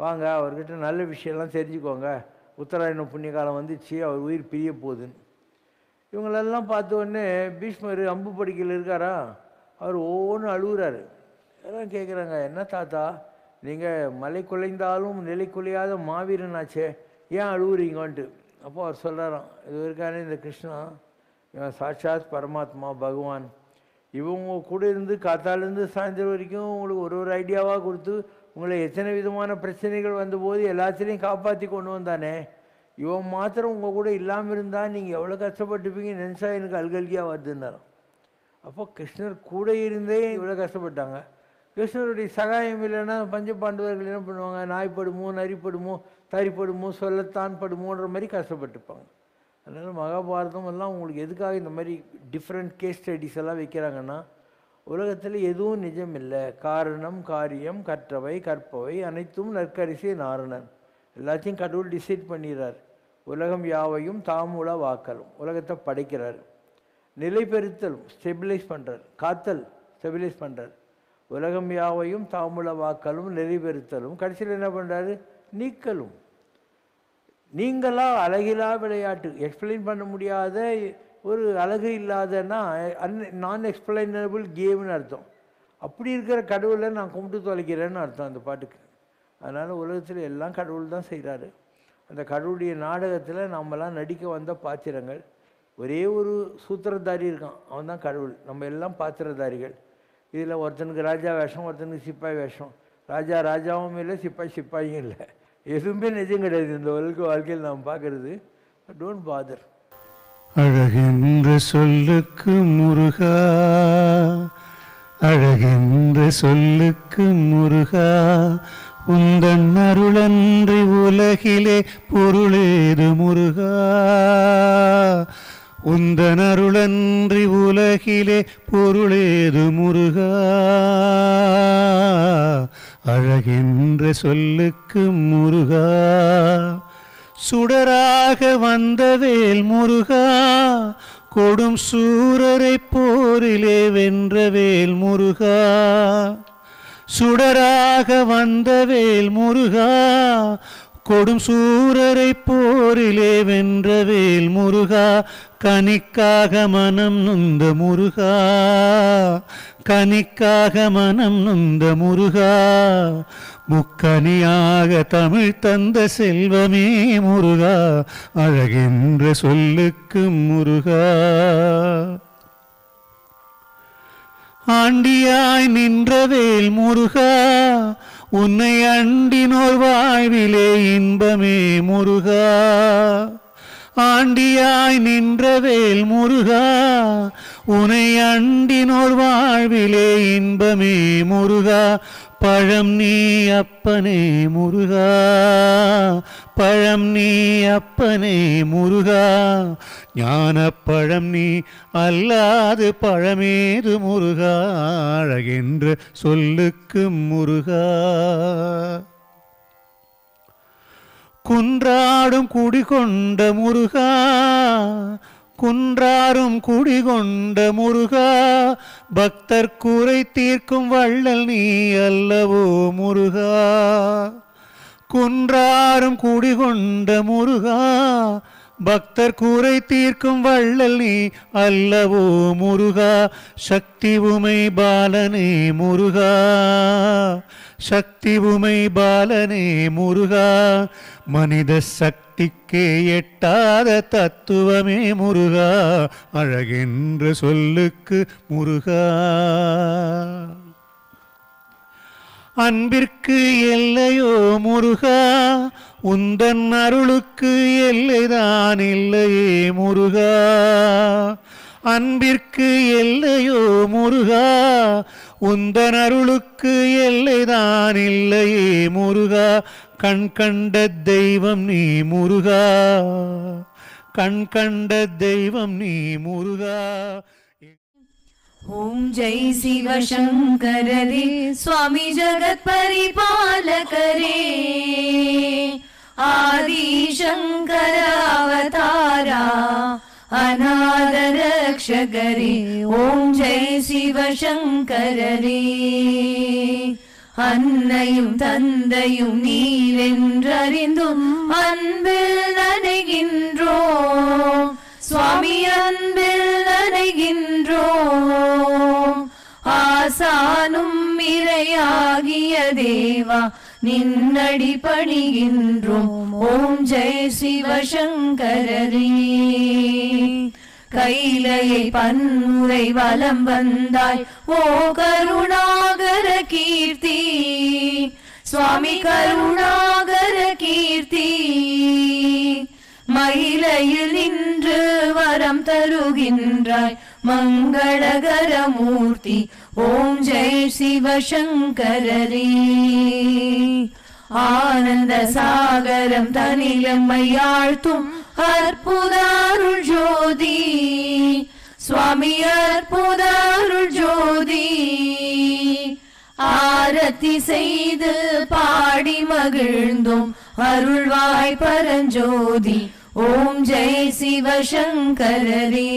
வாங்க அவர்கிட்ட நல்ல விஷயம்லாம் தெரிஞ்சுக்கோங்க, உத்தராயணம் புண்ணிய காலம் வந்துச்சு, அவர் உயிர் பிரிய போகுதுன்னு. இவங்களெல்லாம் பார்த்த உடனே பீஷ்மர் அம்பு படிக்கையில் இருக்காரா, அவர் ஒவ்வொன்றும் அழுகுறாரு. எல்லாம் கேட்குறாங்க, என்ன தாத்தா நீங்கள் மலை குலைந்தாலும் நிலை குலையாத மாவீரனாச்சே, ஏன் அழுகுறீங்கன்ட்டு. அப்போ அவர் சொல்கிறாராம், இது இருக்கானே இந்த கிருஷ்ணா, இவன் சாட்சாத் பரமாத்மா பகவான், இவங்க கூட இருந்து காத்தாலேருந்து சாயந்தரம் வரைக்கும் உங்களுக்கு ஒரு ஐடியாவாக கொடுத்து உங்களை எத்தனை விதமான பிரச்சனைகள் வந்தபோது எல்லாத்துலேயும் காப்பாற்றி கொண்டு வந்தானே, இவன் மாத்திரம் உங்கள் கூட இல்லாமல் இருந்தால் நீங்கள் எவ்வளோ கஷ்டப்பட்டுப்பீங்க நினச்சா எனக்கு அல்கல்கியாக வருதுன்னாராம். அப்போ கிருஷ்ணர் கூட இருந்தே இவ்வளோ கஷ்டப்பட்டாங்க. கிருஷ்ணருடைய சகாயம் இல்லைன்னா பஞ்சபாண்டவர்கள் என்ன பண்ணுவாங்க, நாய்ப்படுமோ நரிப்படுமோ தரிப்படுமோ சொல்லத்தான் படுமோன்ற மாதிரி கஷ்டப்பட்டுப்பாங்க. அதனால் மகாபாரதம் எல்லாம் உங்களுக்கு எதுக்காக இந்த மாதிரி டிஃப்ரெண்ட் கேஸ் ஸ்டடிஸ் எல்லாம் வைக்கிறாங்கன்னா, உலகத்தில் எதுவும் நிஜம் இல்லை. காரணம் காரியம் கற்றவை கற்பவை அனைத்தும் நற்கரிசி நாரணன். எல்லாத்தையும் கடவுள் டிசைட் பண்ணிடுறார். உலகம் யாவையும் தாமுல வாக்கலும், உலகத்தை படைக்கிறார். நிலை பெறுத்தலும் ஸ்டெபிலைஸ் பண்ணுறார். காத்தல் ஸ்டெபிலைஸ் பண்ணுறார். உலகம் யாவையும் தாமுல வாக்கலும் நிலை பெறுத்தலும் கடைசியில் என்ன பண்ணுறாரு? நீக்கலும். நீங்களா அழகிலா விளையாட்டு, எக்ஸ்பிளைன் பண்ண முடியாத ஒரு அழகு இல்லாதன்னா நான் எக்ஸ்பிளைனபிள் கேம்னு அர்த்தம். அப்படி இருக்கிற கடவுளை நான் கும்பிட்டு தொலைக்கிறேன்னு அர்த்தம் அந்த பாட்டுக்கு. அதனால் உலகத்தில் எல்லாம் கடவுள் தான் செய்கிறாரு. அந்த கடவுளுடைய நாடகத்தில் நம்மலாம் நடிக்க வந்த பாத்திரங்கள். ஒரே ஒரு சூத்திரதாரி இருக்கான், அவன் தான் கடவுள். நம்ம எல்லாம் பாத்திரதாரிகள். இதில் ஒருத்தனுக்கு ராஜா வேஷம், ஒருத்தனுக்கு சிப்பாய் வேஷம். ராஜா ராஜாவும் இல்லை, சிப்பாய் சிப்பாயும் இல்லை. எதுவுமே நிஜம் கிடையாது இந்த வாழ்க்கையில் நாம் பார்க்குறது. Don't father. அழகென்ற சொல்லுக்கு முருகா, அழகென்ற சொல்லுக்கு முருகா, உந்தன் அருளன்றி உலகிலே பொருளேது முருகா, உந்தன் அருளன்றி உலகிலே பொருளேது முருகா, அழகென்ற சொல்லுக்கு முருகா. சுடராக வந்த வேல் முருகா, கொடும் சூரரை போரிலே வென்ற வேல் முருகா, சுடராக வந்த வேல் முருகா, கொடும் சூரரை போரிலே வென்ற வேல் முருகா, கனிக்காக மனம் நொந்த முருகா, கனிக்காக மனம் நொந்த முருகா, முக்கனியாக தமிழ் தந்த செல்வமே முருகா, அழகென்ற சொல்லுக்கு முருகா. ஆண்டியாய் நின்ற வேல் முருகா, உன்னை அண்டினோர் வாழ்விலே இன்பமே முருகா, ஆண்டியாய் நின்ற வேல் முருகா, உன்னை அண்டினோர் வாழ்விலே இன்பமே முருகா, பழம் நீ அப்பனே முருகா, பழம் நீ அப்பனே முருகா, ஞான பழம் நீ அல்லாது பழமேது முருகா, அழகென்ற சொல்லுக்கு முருகா. குன்றாடும் குடிகொண்ட முருகா, குன்றாரும் குடிகொண்ட முருகா, பக்தர் குறை தீர்க்கும் வள்ளல் நீ அல்லவோ முருகா, குன்றாரும் குடிகொண்ட முருகா, பக்தர் குறை தீர்க்கும் வள்ளல் நீ அல்லவோ முருகா, சக்தி உமை பாலனே முருகா, சக்தி உமை பாலனே முருகா, மனித சக்திக்கே எட்டாத தத்துவமே முருகா, அழகென்ற சொல்லுக்கு முருகா. அன்பிற்கு எல்லையோ முருகா, உந்தன் அருளுக்கு எல்லைதான் இல்லையே முருகா, அன்பிற்கு எல்லையோ முருகா, உந்தன் அருளுக்கு எல்லைதான் இல்லையே முருகா, கண் கண்ட தெய்வம் நீ முருகா, கண் கண்ட தெய்வம் நீ முருகா. ओम जय शिव शंकर रे स्वामी जगत परिपालक रे आदि शंकर अवतारा अनाथ रक्षक रे ओम जय शिव शंकर रे அன்னையும் தந்தையும் நீரென்றறிந்தும் அன்பில் நனைகின்றோம் சுவாமி அன்பில் நனைகின்றோம் ஆசானும் இறையாகிய தேவா நின்னடி பணிகின்றோம் ஓம் ஜெய சிவசங்கரரே கைலையை பன்முறை வலம் வந்தாய் ஓ கருணாகர கீர்த்தி சுவாமி கருணாகர கீர்த்தி மயிலையில் நின்று வரம் தருகின்றாய் மங்களகர மூர்த்தி ஓம் ஜெய சிவசங்கரரே ஆனந்த சாகரம் தனிலம்மையாழ்த்தும் அற்புத அருள் ஜோதி சுவாமி அற்புத அருள் ஜோதி பக்தி செய்து பாடி மகிழ்ந்தோம் அருள்வாய் பரஞ்சோதி ஓம் ஜெய் சிவசங்கரரே.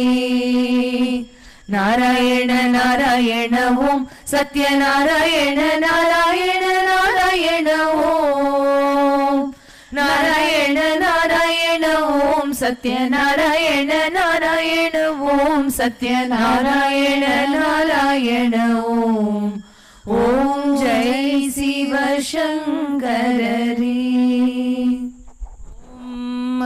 நாராயண நாராயண ஓம் சத்யநாராயண நாராயண நாராயண ஓம் நாராயண நாராயண ஓம் சத்யநாராயண நாராயண ஓம் சத்யநாராயண நாராயண ஓம் ஓம் ஜெய் சிவசங்கரரே.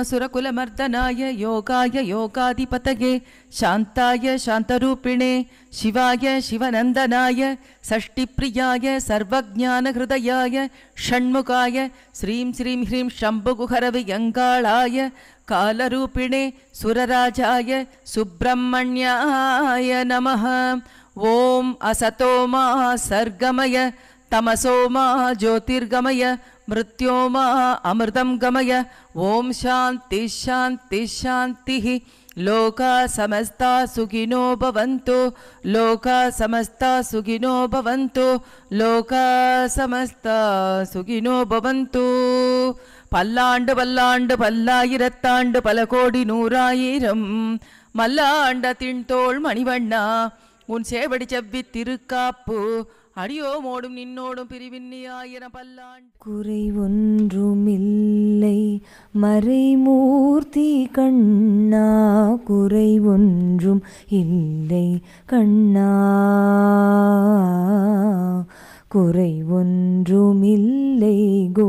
असुरकुलमर्दनाय योगाय योगाधिपतये शान्ताय शान्तरूपिणे शिवाय शिवनन्दनाय षष्टिप्रियाय सर्वज्ञानहृदयाय षण्मुखाय श्रीं श्रीं ह्रीं शम्भुगुहरवियङ्गाळाय कालरूपिणे सुरराजाय सुब्रह्मण्याय नमः. ॐ असतो मा सर्गमय तमसो मा ज्योतिर्गमय मृत्योमा अमृतं गमय. ओम शांति शांति शांति. लोका समस्ता सुखिनो भवन्तु लोका समस्ता सुखिनो भवन्तु लोका समस्ता सुखिनो भवन्तु. பல்லாண்டு பல்லாண்டு பல்லாயிரத்தாண்டு பல கோடி நூறாயிரம் மல்லாண்ட திண்தோள் மணிவண்ணா உன் சேவடி செவ்வி திருக்காப்பு அடியோமோடும் நின்னோடும் பிரிவின்னி ஆயிரம் பல்லாண்டு. குறை ஒன்றுமில்லை மறைமூர்த்தி கண்ணா குறை ஒன்றும் இல்லை கண்ணா குறை ஒன்றுமில்லை கோ